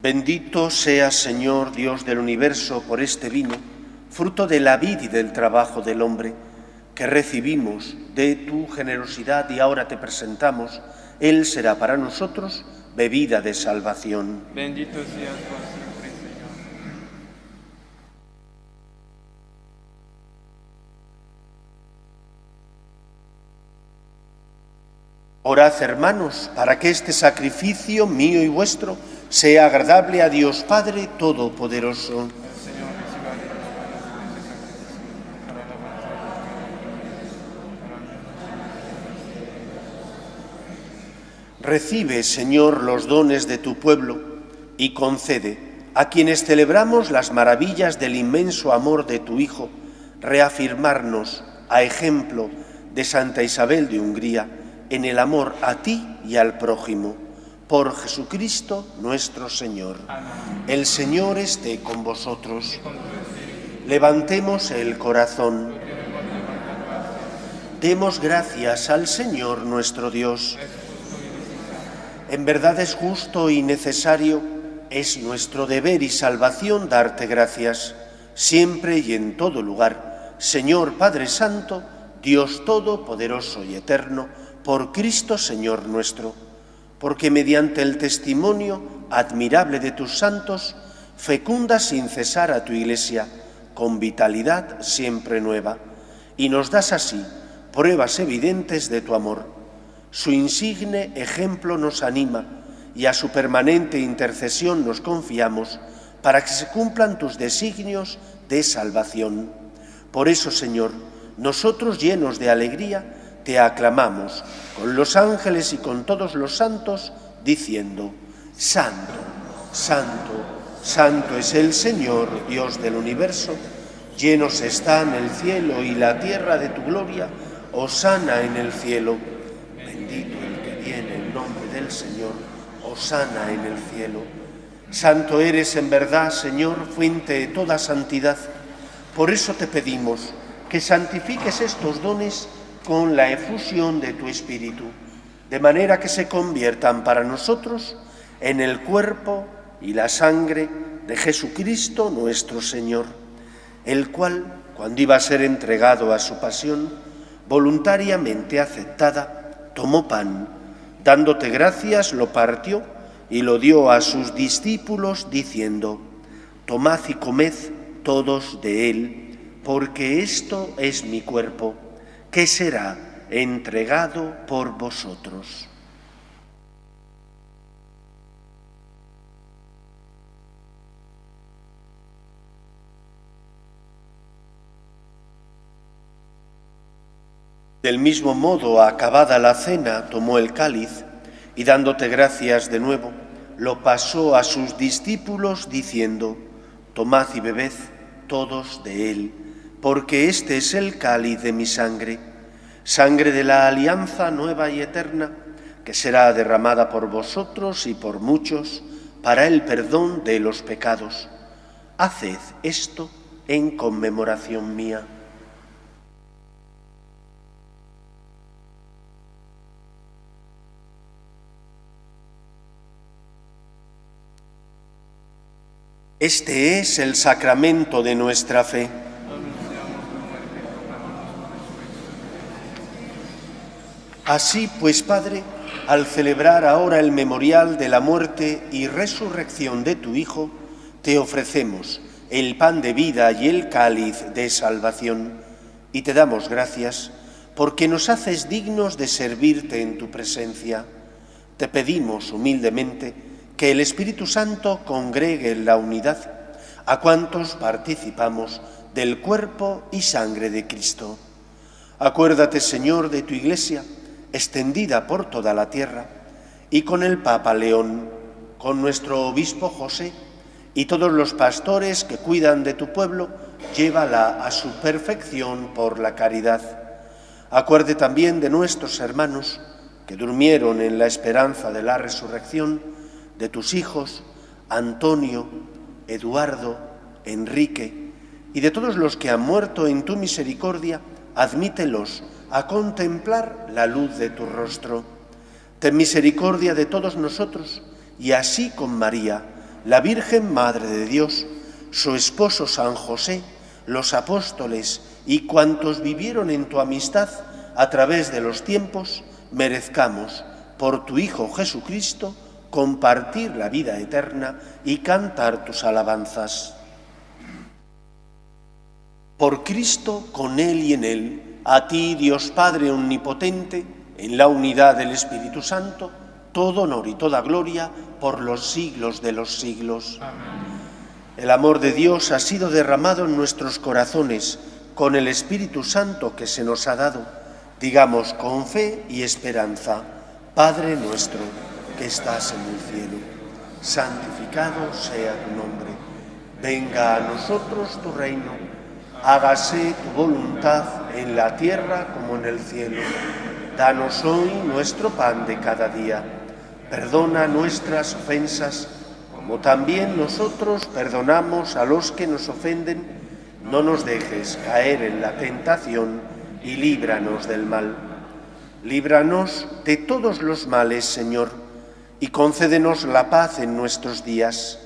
Bendito seas, Señor, Dios del universo, por este vino, fruto de la vid y del trabajo del hombre, que recibimos de tu generosidad y ahora te presentamos. Él será para nosotros bebida de salvación. Bendito seas por siempre, Señor. Orad, hermanos, para que este sacrificio mío y vuestro sea agradable a Dios Padre Todopoderoso. Recibe, Señor, los dones de tu pueblo y concede a quienes celebramos las maravillas del inmenso amor de tu Hijo, reafirmarnos, a ejemplo de Santa Isabel de Hungría, en el amor a ti y al prójimo. Por Jesucristo nuestro Señor. Amén. El Señor esté con vosotros. Levantemos el corazón. Demos gracias al Señor nuestro Dios. En verdad es justo y necesario, es nuestro deber y salvación darte gracias, siempre y en todo lugar. Señor Padre Santo, Dios Todopoderoso y Eterno, por Cristo Señor nuestro. porque mediante el testimonio admirable de tus santos, fecundas sin cesar a tu Iglesia, con vitalidad siempre nueva, y nos das así pruebas evidentes de tu amor. Su insigne ejemplo nos anima, y a su permanente intercesión nos confiamos, para que se cumplan tus designios de salvación. Por eso, Señor, nosotros llenos de alegría, te aclamamos con los ángeles y con todos los santos, diciendo: Santo, Santo, Santo es el Señor, Dios del universo. Llenos están el cielo y la tierra de tu gloria. Hosana en el cielo. Bendito el que viene en nombre del Señor. Hosana en el cielo. Santo eres en verdad, Señor, fuente de toda santidad. Por eso te pedimos que santifiques estos dones con la efusión de tu Espíritu, de manera que se conviertan para nosotros en el cuerpo y la sangre de Jesucristo nuestro Señor, el cual, cuando iba a ser entregado a su pasión, voluntariamente aceptada, tomó pan, dándote gracias, lo partió y lo dio a sus discípulos, diciendo: Tomad y comed todos de él, porque esto es mi cuerpo, que será entregado por vosotros. Del mismo modo, acabada la cena, tomó el cáliz y, dándote gracias de nuevo, lo pasó a sus discípulos, diciendo: Tomad y bebed todos de él, porque este es el cáliz de mi sangre, sangre de la alianza nueva y eterna, que será derramada por vosotros y por muchos para el perdón de los pecados. Haced esto en conmemoración mía. Este es el sacramento de nuestra fe. Así pues, Padre, al celebrar ahora el memorial de la muerte y resurrección de tu Hijo, te ofrecemos el pan de vida y el cáliz de salvación, y te damos gracias porque nos haces dignos de servirte en tu presencia. Te pedimos humildemente que el Espíritu Santo congregue en la unidad a cuantos participamos del cuerpo y sangre de Cristo. Acuérdate, Señor, de tu Iglesia, extendida por toda la tierra, y con el Papa León, con nuestro obispo José y todos los pastores que cuidan de tu pueblo, llévala a su perfección por la caridad. Acuerde también de nuestros hermanos que durmieron en la esperanza de la resurrección, de tus hijos, Antonio, Eduardo, Enrique, y de todos los que han muerto en tu misericordia, admítelos a contemplar la luz de tu rostro. Ten misericordia de todos nosotros, y así con María, la Virgen Madre de Dios, su esposo San José, los apóstoles y cuantos vivieron en tu amistad a través de los tiempos, merezcamos, por tu Hijo Jesucristo, compartir la vida eterna y cantar tus alabanzas. Por Cristo, con Él y en Él, a ti, Dios Padre omnipotente, en la unidad del Espíritu Santo, todo honor y toda gloria por los siglos de los siglos. Amén. El amor de Dios ha sido derramado en nuestros corazones con el Espíritu Santo que se nos ha dado. Digamos con fe y esperanza: Padre nuestro, que estás en el cielo, santificado sea tu nombre. Venga a nosotros tu reino. Hágase tu voluntad en la tierra como en el cielo. Danos hoy nuestro pan de cada día. Perdona nuestras ofensas, como también nosotros perdonamos a los que nos ofenden. No nos dejes caer en la tentación y líbranos del mal. Líbranos de todos los males, Señor, y concédenos la paz en nuestros días,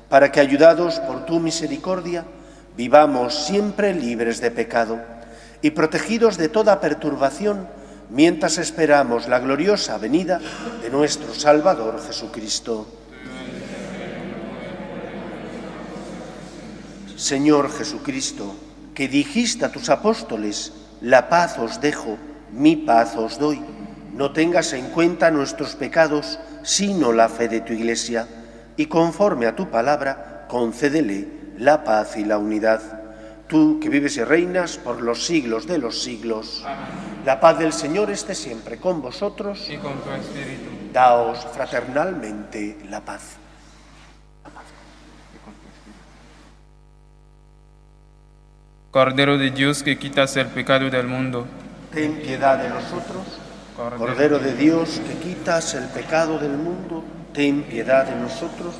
para que, ayudados por tu misericordia, vivamos siempre libres de pecado y protegidos de toda perturbación, mientras esperamos la gloriosa venida de nuestro Salvador Jesucristo. Señor Jesucristo, que dijiste a tus apóstoles, la paz os dejo, mi paz os doy. No tengas en cuenta nuestros pecados, sino la fe de tu Iglesia, y conforme a tu palabra, concédele la paz y la unidad. Tú que vives y reinas por los siglos de los siglos. Amén. La paz del Señor esté siempre con vosotros. Y con tu espíritu. Daos fraternalmente la paz. Cordero de Dios que quitas el pecado del mundo. Ten piedad de nosotros. Cordero de Dios que quitas el pecado del mundo, ten piedad de nosotros.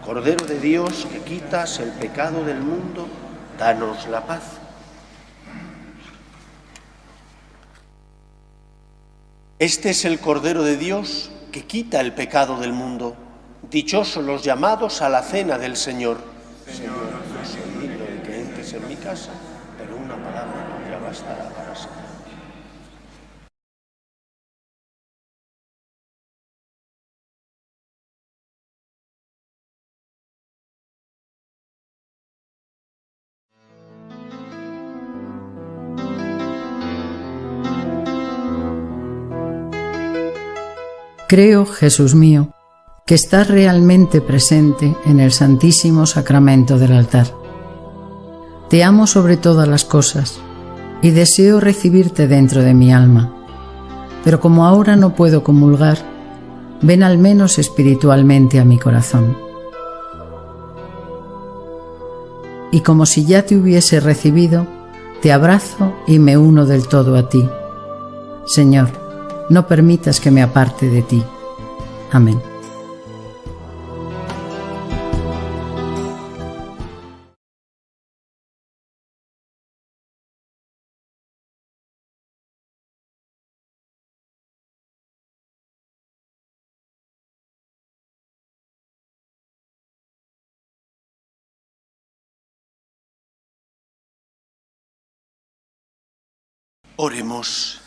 Cordero de Dios que quitas el pecado del mundo, danos la paz. Este es el Cordero de Dios que quita el pecado del mundo. Dichosos los llamados a la cena del Señor. Señor, no soy digno de que entres en mi casa, pero una palabra tuya bastará para siempre. Creo, Jesús mío, que estás realmente presente en el Santísimo Sacramento del altar. Te amo sobre todas las cosas y deseo recibirte dentro de mi alma. Pero como ahora no puedo comulgar, ven al menos espiritualmente a mi corazón. Y como si ya te hubiese recibido, te abrazo y me uno del todo a ti. Señor, no permitas que me aparte de ti. Amén. Oremos.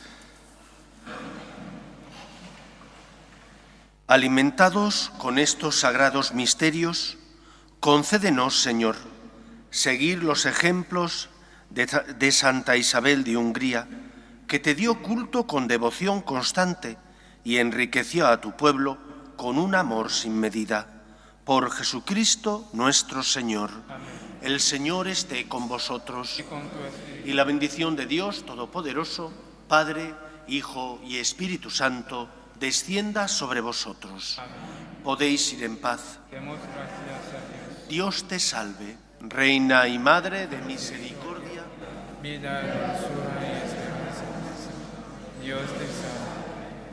Alimentados con estos sagrados misterios, concédenos, Señor, seguir los ejemplos de Santa Isabel de Hungría, que te dio culto con devoción constante y enriqueció a tu pueblo con un amor sin medida. Por Jesucristo nuestro Señor. Amén. El Señor esté con vosotros y la bendición de Dios Todopoderoso, Padre, Hijo y Espíritu Santo, descienda sobre vosotros. Amén. Podéis ir en paz. Demos gracias a Dios. Dios te salve, Reina y Madre de misericordia, vida, dulzura y esperanza. Dios te salve.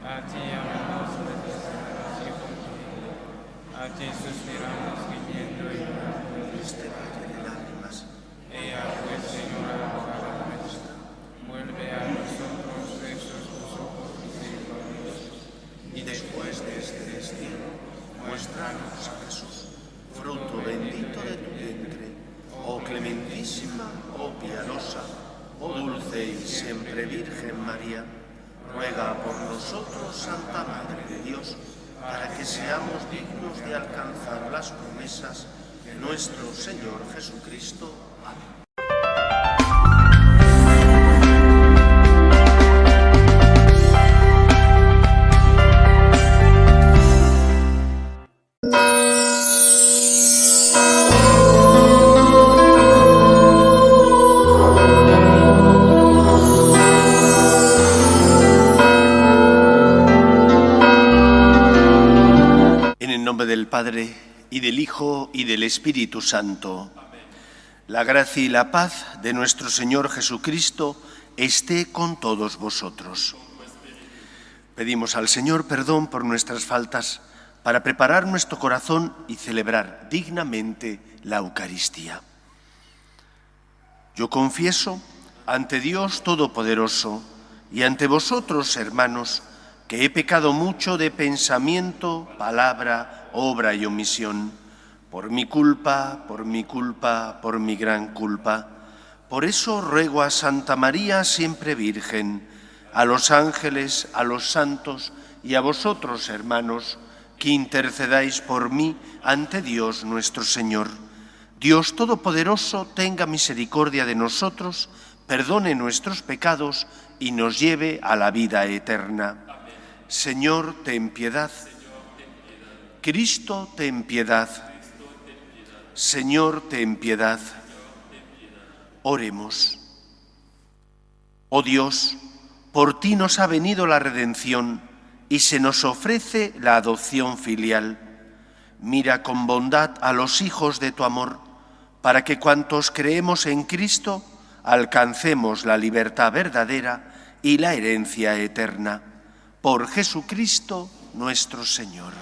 A ti amamos la desesperación. A ti suspiramos gimiendo y llorando en este valle de lágrimas. Ea pues, Señora, abogada nuestra, vuelve a nosotros esos tus ojos misericordiosos. y después de este destino, muéstranos a Jesús, fruto bendito de tu vientre, oh clementísima, oh piadosa, oh dulce y siempre Virgen María. Ruega por nosotros, Santa Madre de Dios, para que seamos dignos de alcanzar las promesas de nuestro Señor Jesucristo. Amén. Del Padre, y del Hijo, y del Espíritu Santo. Amén. La gracia y la paz de nuestro Señor Jesucristo esté con todos vosotros. Pedimos al Señor perdón por nuestras faltas, para preparar nuestro corazón y celebrar dignamente la Eucaristía. Yo confieso ante Dios Todopoderoso y ante vosotros, hermanos, que he pecado mucho de pensamiento, palabra, obra y omisión, por mi culpa, por mi gran culpa. Por eso ruego a Santa María, siempre Virgen, a los ángeles, a los santos y a vosotros, hermanos, que intercedáis por mí ante Dios nuestro Señor. Dios Todopoderoso tenga misericordia de nosotros, perdone nuestros pecados y nos lleve a la vida eterna. Señor, ten piedad. Cristo, ten piedad. Señor, ten piedad. Oremos. Oh Dios, por ti nos ha venido la redención y se nos ofrece la adopción filial. Mira con bondad a los hijos de tu amor, para que cuantos creemos en Cristo alcancemos la libertad verdadera y la herencia eterna. Por Jesucristo nuestro Señor.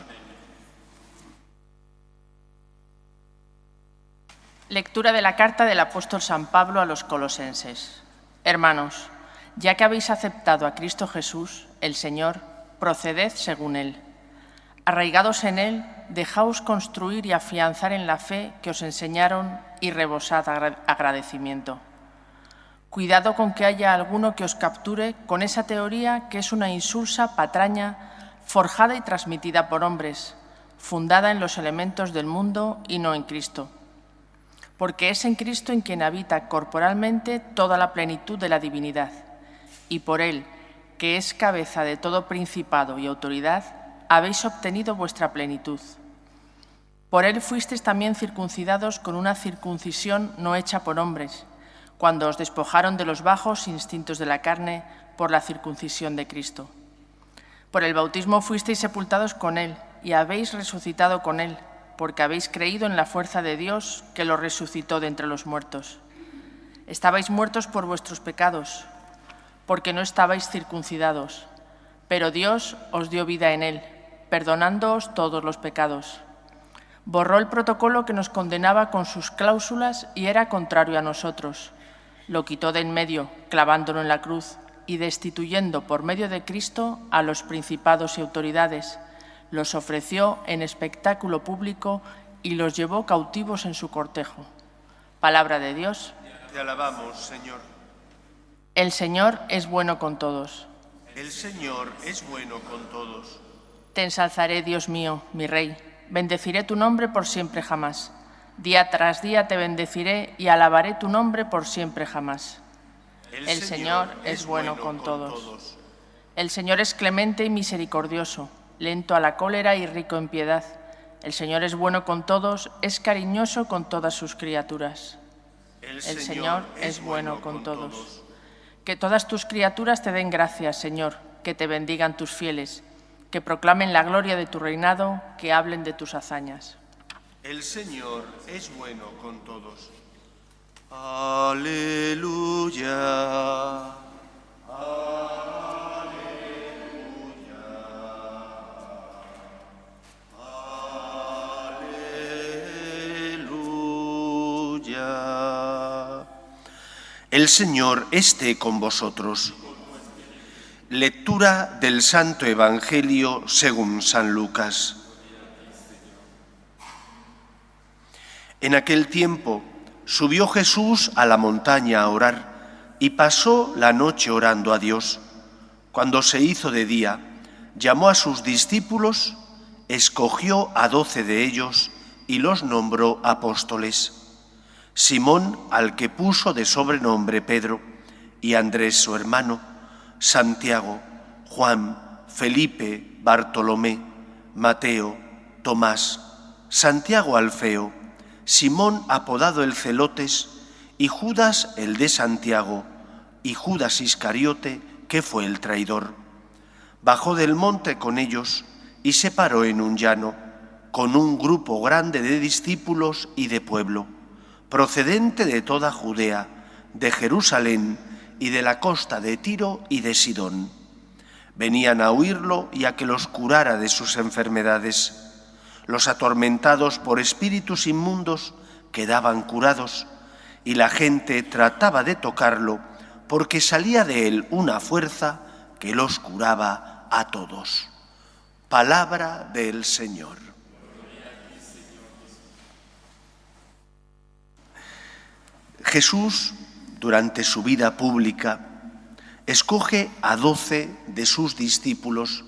Lectura de la carta del apóstol San Pablo a los colosenses. Hermanos, ya que habéis aceptado a Cristo Jesús, el Señor, proceded según Él. Arraigados en Él, dejaos construir y afianzar en la fe que os enseñaron y rebosad agradecimiento. Cuidado con que haya alguno que os capture con esa teoría que es una insulsa patraña forjada y transmitida por hombres, fundada en los elementos del mundo y no en Cristo. Porque es en Cristo en quien habita corporalmente toda la plenitud de la divinidad, y por Él, que es cabeza de todo principado y autoridad, habéis obtenido vuestra plenitud. Por Él fuisteis también circuncidados con una circuncisión no hecha por hombres, cuando os despojaron de los bajos instintos de la carne por la circuncisión de Cristo. Por el bautismo fuisteis sepultados con Él y habéis resucitado con Él, porque habéis creído en la fuerza de Dios que lo resucitó de entre los muertos. Estabais muertos por vuestros pecados, porque no estabais circuncidados, pero Dios os dio vida en Él, perdonándoos todos los pecados. Borró el protocolo que nos condenaba con sus cláusulas y era contrario a nosotros. Lo quitó de en medio, clavándolo en la cruz y destituyendo por medio de Cristo a los principados y autoridades. Los ofreció en espectáculo público y los llevó cautivos en su cortejo. Palabra de Dios. Te alabamos, Señor. El Señor es bueno con todos. El Señor es bueno con todos. Te ensalzaré, Dios mío, mi Rey. Bendeciré tu nombre por siempre jamás. Día tras día te bendeciré y alabaré tu nombre por siempre jamás. El Señor es bueno con todos. El Señor es clemente y misericordioso, lento a la cólera y rico en piedad. El Señor es bueno con todos, es cariñoso con todas sus criaturas. El Señor es bueno con todos. Que todas tus criaturas te den gracias, Señor, que te bendigan tus fieles, que proclamen la gloria de tu reinado, que hablen de tus hazañas. El Señor es bueno con todos. Aleluya. Aleluya. El Señor esté con vosotros. Lectura del Santo Evangelio según San Lucas. En aquel tiempo subió Jesús a la montaña a orar y pasó la noche orando a Dios. Cuando se hizo de día, llamó a sus discípulos, escogió a 12 de ellos y los nombró apóstoles. Simón, al que puso de sobrenombre Pedro, y Andrés su hermano, Santiago, Juan, Felipe, Bartolomé, Mateo, Tomás, Santiago Alfeo, Simón apodado el Celotes, y Judas el de Santiago, y Judas Iscariote, que fue el traidor. Bajó del monte con ellos y se paró en un llano, con un grupo grande de discípulos y de pueblo, procedente de toda Judea, de Jerusalén y de la costa de Tiro y de Sidón. Venían a oírlo y a que los curara de sus enfermedades. Los atormentados por espíritus inmundos quedaban curados, y la gente trataba de tocarlo, porque salía de él una fuerza que los curaba a todos. Palabra del Señor. Jesús, durante su vida pública, escoge a 12 de sus discípulos,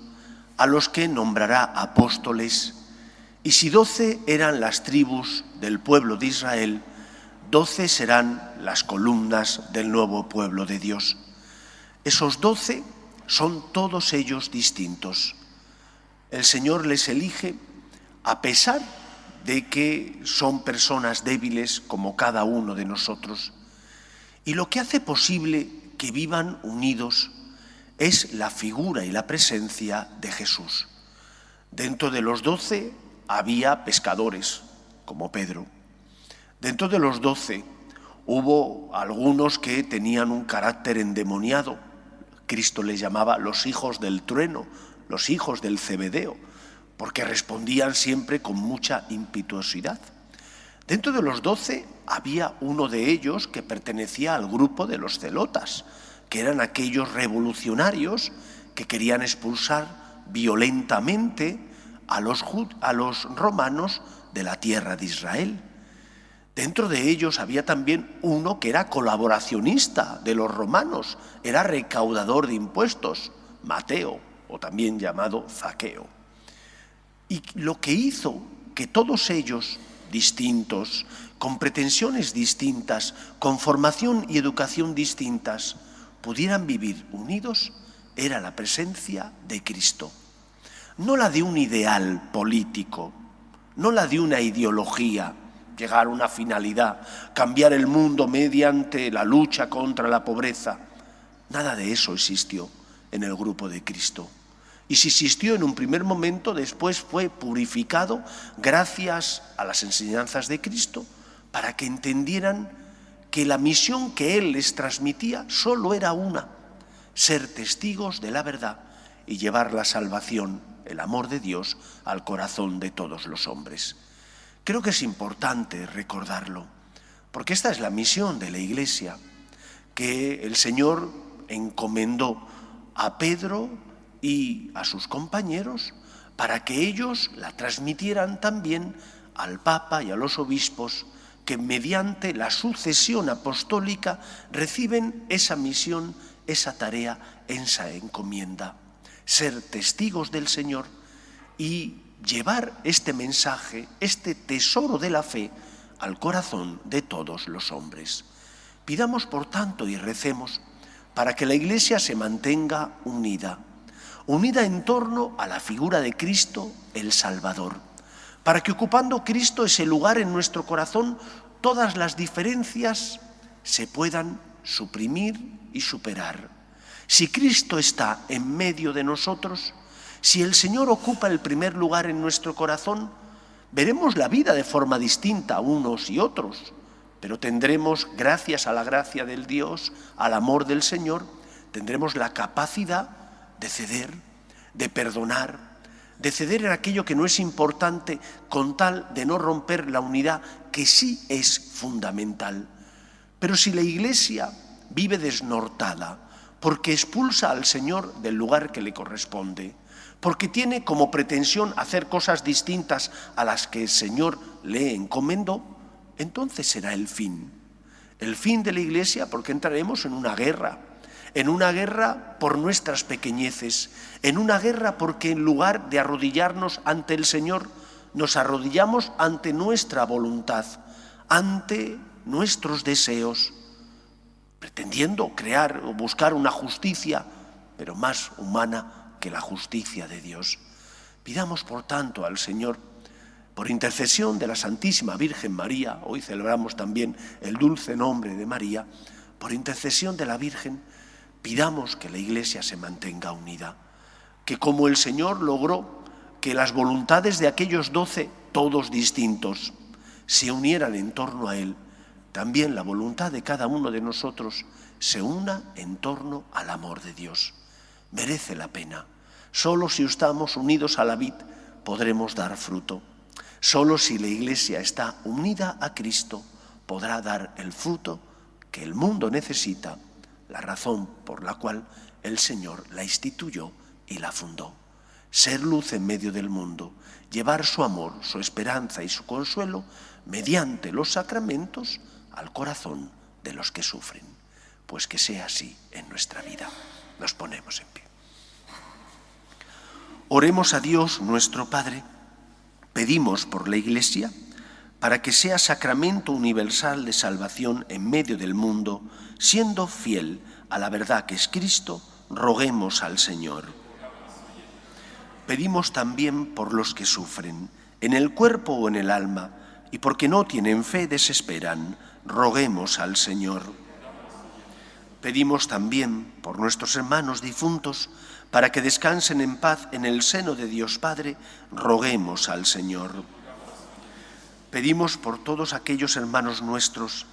a los que nombrará apóstoles, y si 12 eran las tribus del pueblo de Israel, 12 serán las columnas del nuevo pueblo de Dios. Esos 12 son todos ellos distintos. El Señor les elige a pesar de que son personas débiles como cada uno de nosotros. Y lo que hace posible que vivan unidos es la figura y la presencia de Jesús. Dentro de los 12 había pescadores, como Pedro. Dentro de los 12 hubo algunos que tenían un carácter endemoniado. Cristo les llamaba los hijos del trueno, los hijos del Zebedeo, porque respondían siempre con mucha impetuosidad. Dentro de los 12 había uno de ellos que pertenecía al grupo de los celotas, que eran aquellos revolucionarios que querían expulsar violentamente a los romanos de la tierra de Israel. Dentro de ellos había también uno que era colaboracionista de los romanos, era recaudador de impuestos, Mateo, o también llamado Zaqueo. Y lo que hizo que todos ellos, distintos, con pretensiones distintas, con formación y educación distintas, pudieran vivir unidos, era la presencia de Cristo. No la de un ideal político, no la de una ideología, llegar a una finalidad, cambiar el mundo mediante la lucha contra la pobreza. Nada de eso existió en el grupo de Cristo. Y si existió en un primer momento, después fue purificado gracias a las enseñanzas de Cristo para que entendieran que la misión que Él les transmitía solo era una: ser testigos de la verdad y llevar la salvación, el amor de Dios, al corazón de todos los hombres. Creo que es importante recordarlo, porque esta es la misión de la Iglesia, que el Señor encomendó a Pedro y a sus compañeros para que ellos la transmitieran también al Papa y a los obispos, que mediante la sucesión apostólica reciben esa misión, esa tarea, esa encomienda: ser testigos del Señor y llevar este mensaje, este tesoro de la fe, al corazón de todos los hombres. Pidamos, por tanto, y recemos para que la Iglesia se mantenga unida en torno a la figura de Cristo, el Salvador, para que, ocupando Cristo ese lugar en nuestro corazón, todas las diferencias se puedan suprimir y superar. Si Cristo está en medio de nosotros, si el Señor ocupa el primer lugar en nuestro corazón, veremos la vida de forma distinta unos y otros, pero tendremos, gracias a la gracia del Dios, al amor del Señor, tendremos la capacidad de ceder, de perdonar, de ceder en aquello que no es importante, con tal de no romper la unidad que sí es fundamental. Pero si la Iglesia vive desnortada, porque expulsa al Señor del lugar que le corresponde, porque tiene como pretensión hacer cosas distintas a las que el Señor le encomendó, entonces será el fin de la Iglesia, porque entraremos en una guerra por nuestras pequeñeces, en una guerra porque en lugar de arrodillarnos ante el Señor, nos arrodillamos ante nuestra voluntad, ante nuestros deseos, pretendiendo crear o buscar una justicia, pero más humana que la justicia de Dios. Pidamos, por tanto, al Señor, por intercesión de la Santísima Virgen María, hoy celebramos también el dulce nombre de María, por intercesión de la Virgen, pidamos que la Iglesia se mantenga unida, que como el Señor logró que las voluntades de aquellos 12, todos distintos, se unieran en torno a Él, también la voluntad de cada uno de nosotros se una en torno al amor de Dios. Merece la pena. Solo si estamos unidos a la vid podremos dar fruto. Solo si la Iglesia está unida a Cristo podrá dar el fruto que el mundo necesita, la razón por la cual el Señor la instituyó y la fundó. Ser luz en medio del mundo, llevar su amor, su esperanza y su consuelo mediante los sacramentos al corazón de los que sufren. Pues que sea así en nuestra vida. Nos ponemos en pie. Oremos a Dios nuestro Padre. Pedimos por la Iglesia para que sea sacramento universal de salvación en medio del mundo, siendo fiel a la verdad que es Cristo, roguemos al Señor. Pedimos también por los que sufren, en el cuerpo o en el alma, y porque no tienen fe desesperan, roguemos al Señor. Pedimos también por nuestros hermanos difuntos, para que descansen en paz en el seno de Dios Padre, roguemos al Señor. Pedimos por todos aquellos hermanos nuestros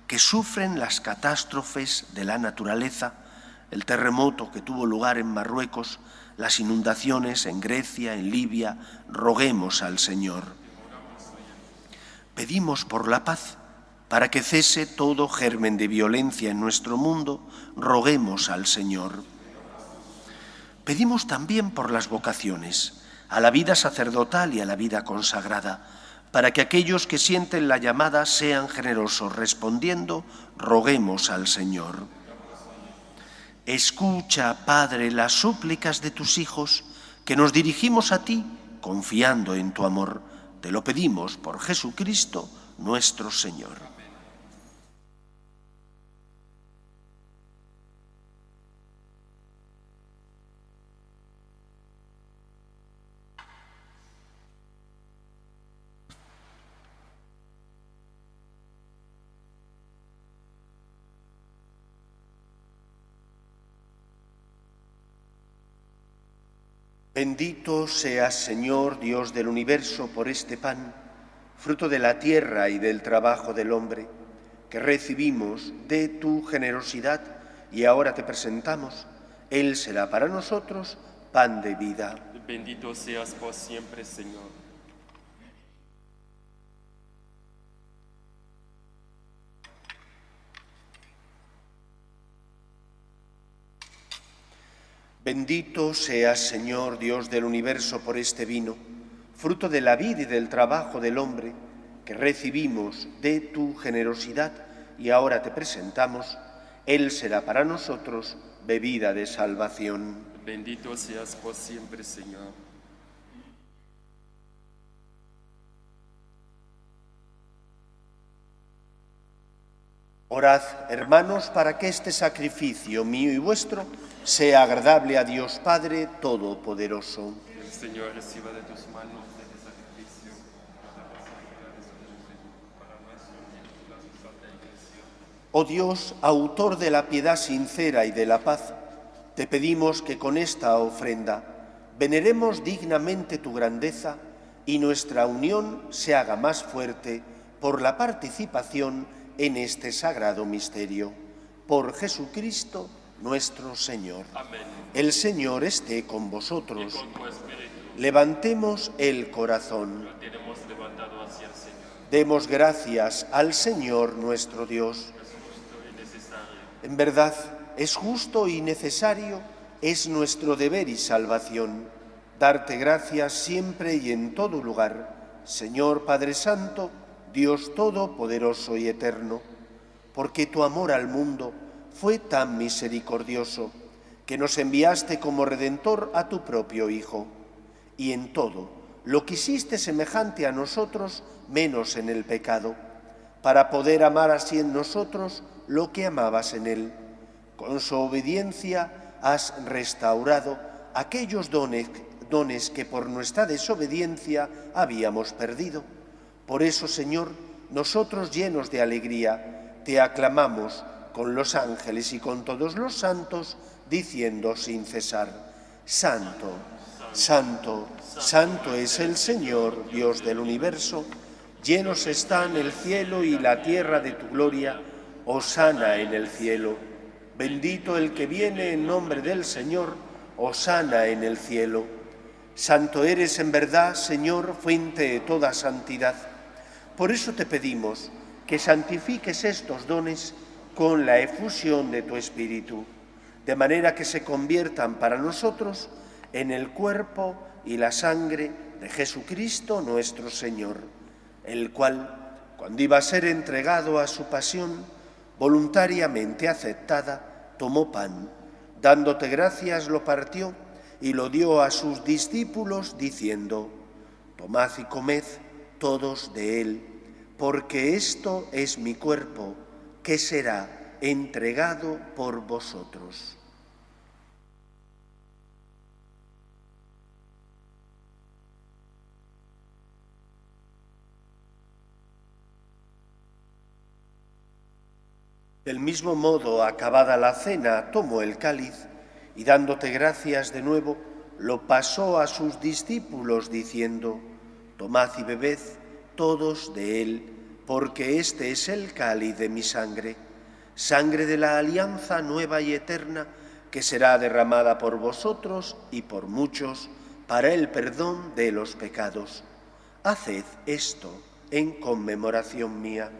que sufren las catástrofes de la naturaleza, el terremoto que tuvo lugar en Marruecos, las inundaciones en Grecia, en Libia, roguemos al Señor. Pedimos por la paz, para que cese todo germen de violencia en nuestro mundo, roguemos al Señor. Pedimos también por las vocaciones, a la vida sacerdotal y a la vida consagrada, para que aquellos que sienten la llamada sean generosos respondiendo, roguemos al Señor. Escucha, Padre, las súplicas de tus hijos, que nos dirigimos a ti, confiando en tu amor. Te lo pedimos por Jesucristo, nuestro Señor. Bendito seas, Señor, Dios del universo, por este pan, fruto de la tierra y del trabajo del hombre, que recibimos de tu generosidad y ahora te presentamos. Él será para nosotros pan de vida. Bendito seas por siempre, Señor. Bendito seas, Señor, Dios del universo, por este vino, fruto de la vid y del trabajo del hombre, que recibimos de tu generosidad y ahora te presentamos. Él será para nosotros bebida de salvación. Bendito seas por siempre, Señor. Orad, hermanos, para que este sacrificio mío y vuestro sea agradable a Dios Padre Todopoderoso. El Señor reciba de tus manos este sacrificio para nuestro bien y la santa Iglesia. Oh Dios, autor de la piedad sincera y de la paz, te pedimos que con esta ofrenda veneremos dignamente tu grandeza y nuestra unión se haga más fuerte por la participación en este sagrado misterio. Por Jesucristo nuestro Señor. Amén. El Señor esté con vosotros. Y con tu espíritu. Levantemos el corazón. Lo tenemos levantado hacia el Señor. Demos gracias al Señor nuestro Dios. Es justo y necesario. En verdad, es justo y necesario, es nuestro deber y salvación, darte gracias siempre y en todo lugar, Señor Padre Santo, Dios Todopoderoso y Eterno, porque tu amor al mundo fue tan misericordioso que nos enviaste como Redentor a tu propio Hijo, y en todo lo quisiste semejante a nosotros, menos en el pecado, para poder amar así en nosotros lo que amabas en Él. Con su obediencia has restaurado aquellos dones que por nuestra desobediencia habíamos perdido. Por eso, Señor, nosotros llenos de alegría, te aclamamos con los ángeles y con todos los santos, diciendo sin cesar: Santo, Santo, Santo es el Señor, Dios del universo, llenos están el cielo y la tierra de tu gloria, hosana en el cielo. Bendito el que viene en nombre del Señor, hosana en el cielo. Santo eres en verdad, Señor, fuente de toda santidad. Por eso te pedimos que santifiques estos dones con la efusión de tu Espíritu, de manera que se conviertan para nosotros en el cuerpo y la sangre de Jesucristo nuestro Señor, el cual, cuando iba a ser entregado a su pasión, voluntariamente aceptada, tomó pan, dándote gracias lo partió y lo dio a sus discípulos diciendo: tomad y comed todos de él, porque esto es mi cuerpo, que será entregado por vosotros. Del mismo modo, acabada la cena, tomó el cáliz y dándote gracias de nuevo, lo pasó a sus discípulos diciendo: tomad y bebed todos de él, porque este es el cáliz de mi sangre, sangre de la alianza nueva y eterna, que será derramada por vosotros y por muchos para el perdón de los pecados. Haced esto en conmemoración mía.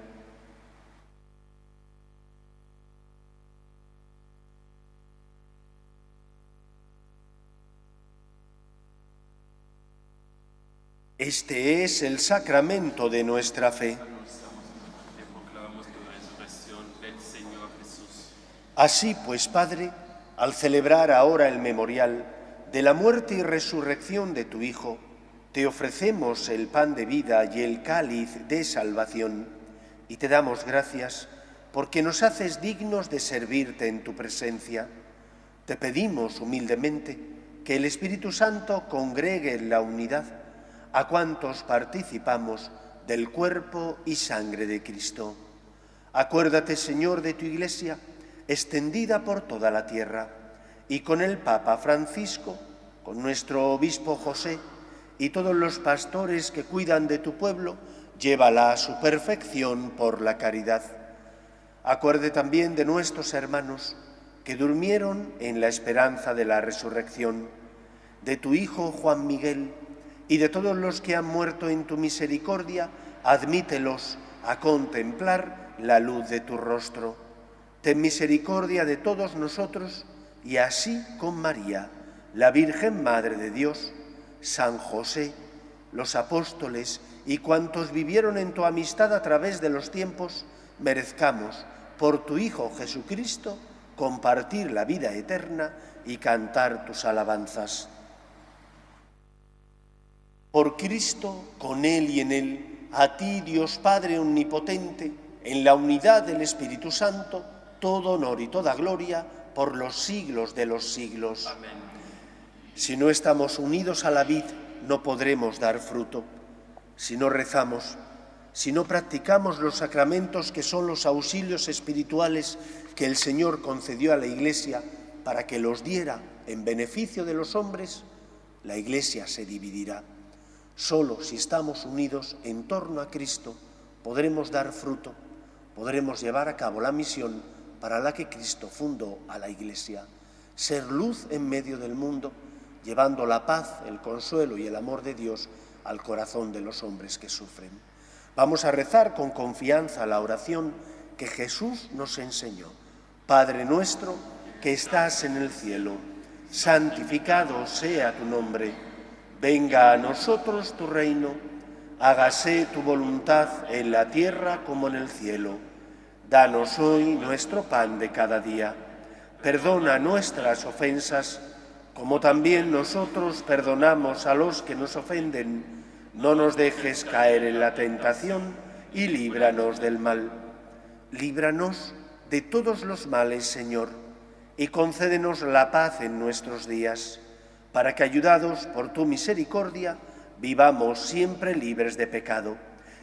Este es el sacramento de nuestra fe. Proclamamos tu resurrección del Señor Jesús. Así pues, Padre, al celebrar ahora el memorial de la muerte y resurrección de tu Hijo, te ofrecemos el pan de vida y el cáliz de salvación, y te damos gracias porque nos haces dignos de servirte en tu presencia. Te pedimos humildemente que el Espíritu Santo congregue en la unidad a cuantos participamos del cuerpo y sangre de Cristo. Acuérdate, Señor, de tu Iglesia, extendida por toda la tierra, y con el Papa Francisco, con nuestro Obispo José y todos los pastores que cuidan de tu pueblo, llévala a su perfección por la caridad. Acuerde también de nuestros hermanos que durmieron en la esperanza de la resurrección, de tu Hijo Juan Miguel, y de todos los que han muerto en tu misericordia, admítelos a contemplar la luz de tu rostro. Ten misericordia de todos nosotros, y así con María, la Virgen Madre de Dios, San José, los apóstoles y cuantos vivieron en tu amistad a través de los tiempos, merezcamos, por tu Hijo Jesucristo, compartir la vida eterna y cantar tus alabanzas. Por Cristo, con Él y en Él, a ti, Dios Padre omnipotente, en la unidad del Espíritu Santo, todo honor y toda gloria por los siglos de los siglos. Amén. Si no estamos unidos a la vid, no podremos dar fruto. Si no rezamos, si no practicamos los sacramentos que son los auxilios espirituales que el Señor concedió a la Iglesia para que los diera en beneficio de los hombres, la Iglesia se dividirá. Solo si estamos unidos en torno a Cristo podremos dar fruto, podremos llevar a cabo la misión para la que Cristo fundó a la Iglesia, ser luz en medio del mundo, llevando la paz, el consuelo y el amor de Dios al corazón de los hombres que sufren. Vamos a rezar con confianza la oración que Jesús nos enseñó. Padre nuestro que estás en el cielo, santificado sea tu nombre. Venga a nosotros tu reino, hágase tu voluntad en la tierra como en el cielo. Danos hoy nuestro pan de cada día. Perdona nuestras ofensas, como también nosotros perdonamos a los que nos ofenden. No nos dejes caer en la tentación y líbranos del mal. Líbranos de todos los males, Señor, y concédenos la paz en nuestros días, para que, ayudados por tu misericordia, vivamos siempre libres de pecado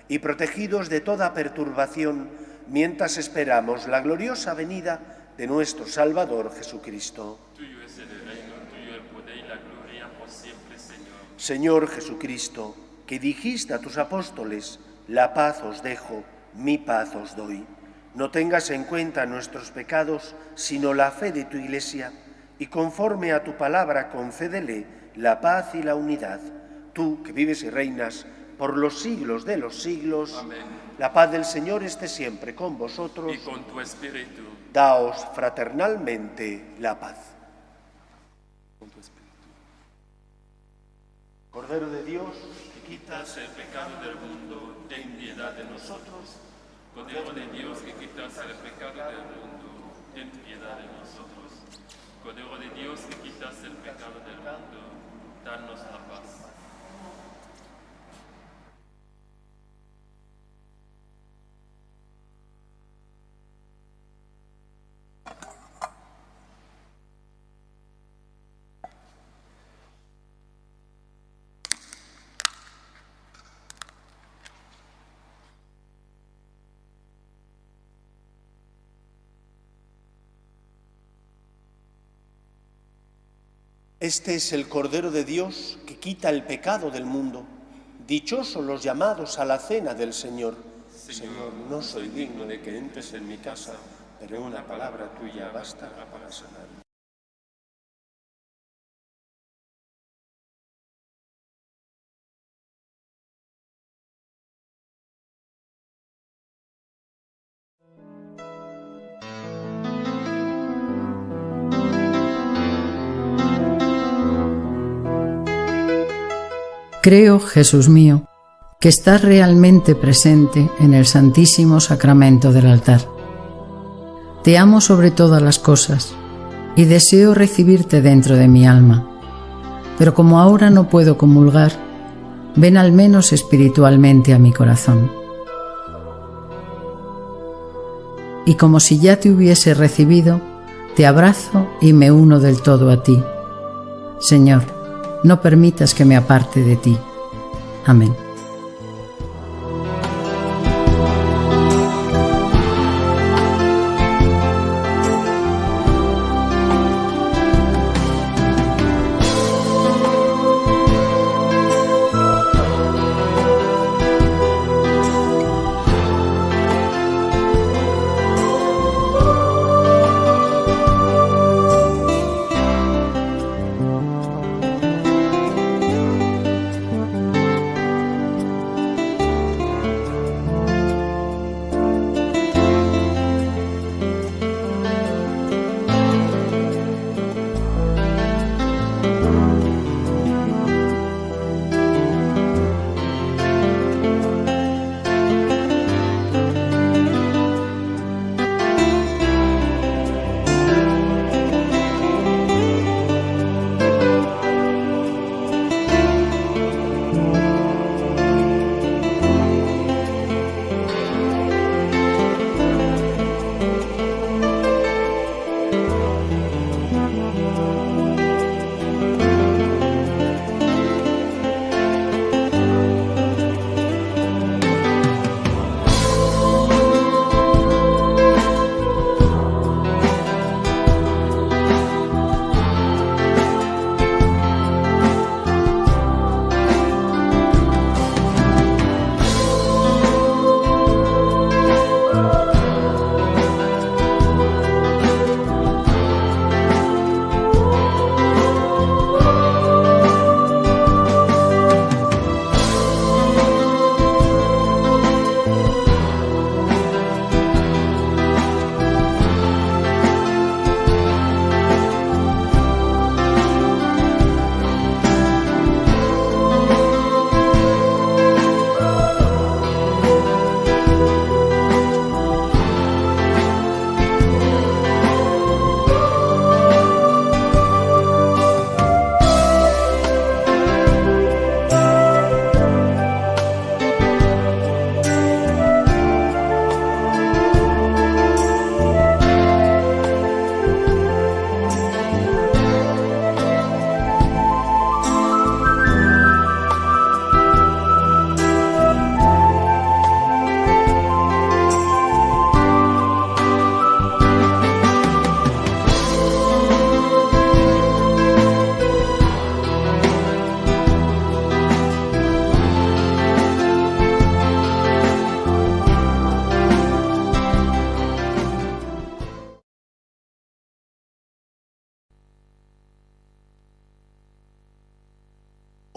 y protegidos de toda perturbación, mientras esperamos la gloriosa venida de nuestro Salvador Jesucristo. Tuyo es el reino, tuyo el poder y la gloria por siempre, Señor. Señor Jesucristo, que dijiste a tus apóstoles: la paz os dejo, mi paz os doy. No tengas en cuenta nuestros pecados, sino la fe de tu Iglesia, y conforme a tu palabra concédele la paz y la unidad. Tú, que vives y reinas por los siglos de los siglos. Amén. La paz del Señor esté siempre con vosotros. Y con tu espíritu. Daos fraternalmente la paz. Con tu espíritu. Cordero de Dios, que Quitas el pecado del mundo, ten piedad de nosotros. Cordero de Dios que quitas el pecado del mundo, ten piedad de nosotros. Cordero de Dios que quitas el pecado del mundo, danos la paz. Este es el Cordero de Dios que quita el pecado del mundo. Dichosos los llamados a la cena del Señor. Señor, no soy digno de que entres en mi casa, pero una palabra tuya bastará para sanarme. Creo, Jesús mío, que estás realmente presente en el Santísimo Sacramento del altar. Te amo sobre todas las cosas y deseo recibirte dentro de mi alma. Pero como ahora no puedo comulgar, ven al menos espiritualmente a mi corazón. Y como si ya te hubiese recibido, te abrazo y me uno del todo a ti. Señor, no permitas que me aparte de ti. Amén.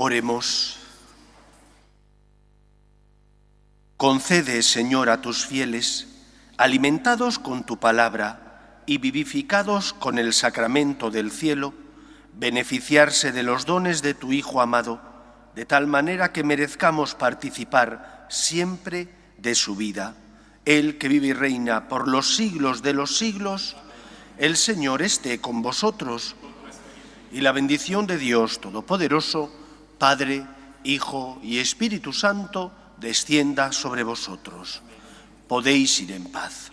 Oremos. Concede, Señor, a tus fieles, alimentados con tu palabra y vivificados con el sacramento del cielo, beneficiarse de los dones de tu Hijo amado, de tal manera que merezcamos participar siempre de su vida. Él que vive y reina por los siglos de los siglos, el Señor esté con vosotros. Y la bendición de Dios Todopoderoso, Padre, Hijo y Espíritu Santo, descienda sobre vosotros. Podéis ir en paz.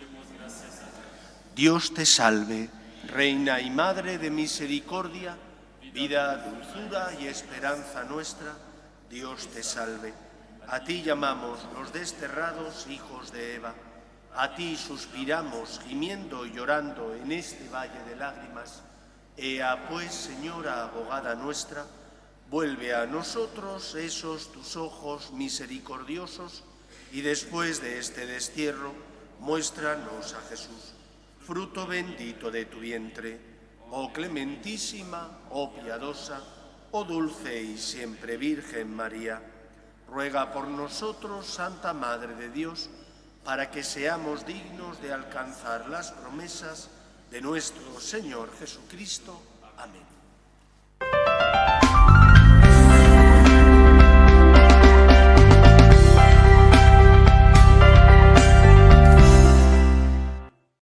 Dios te salve, Reina y Madre de misericordia, vida, dulzura y esperanza nuestra. Dios te salve. A ti llamamos los desterrados hijos de Eva. A ti suspiramos, gimiendo y llorando en este valle de lágrimas. Ea pues, Señora abogada nuestra, vuelve a nosotros esos tus ojos misericordiosos y después de este destierro, muéstranos a Jesús, fruto bendito de tu vientre. Oh clementísima, oh piadosa, oh dulce y siempre Virgen María, ruega por nosotros, Santa Madre de Dios, para que seamos dignos de alcanzar las promesas de nuestro Señor Jesucristo. Amén.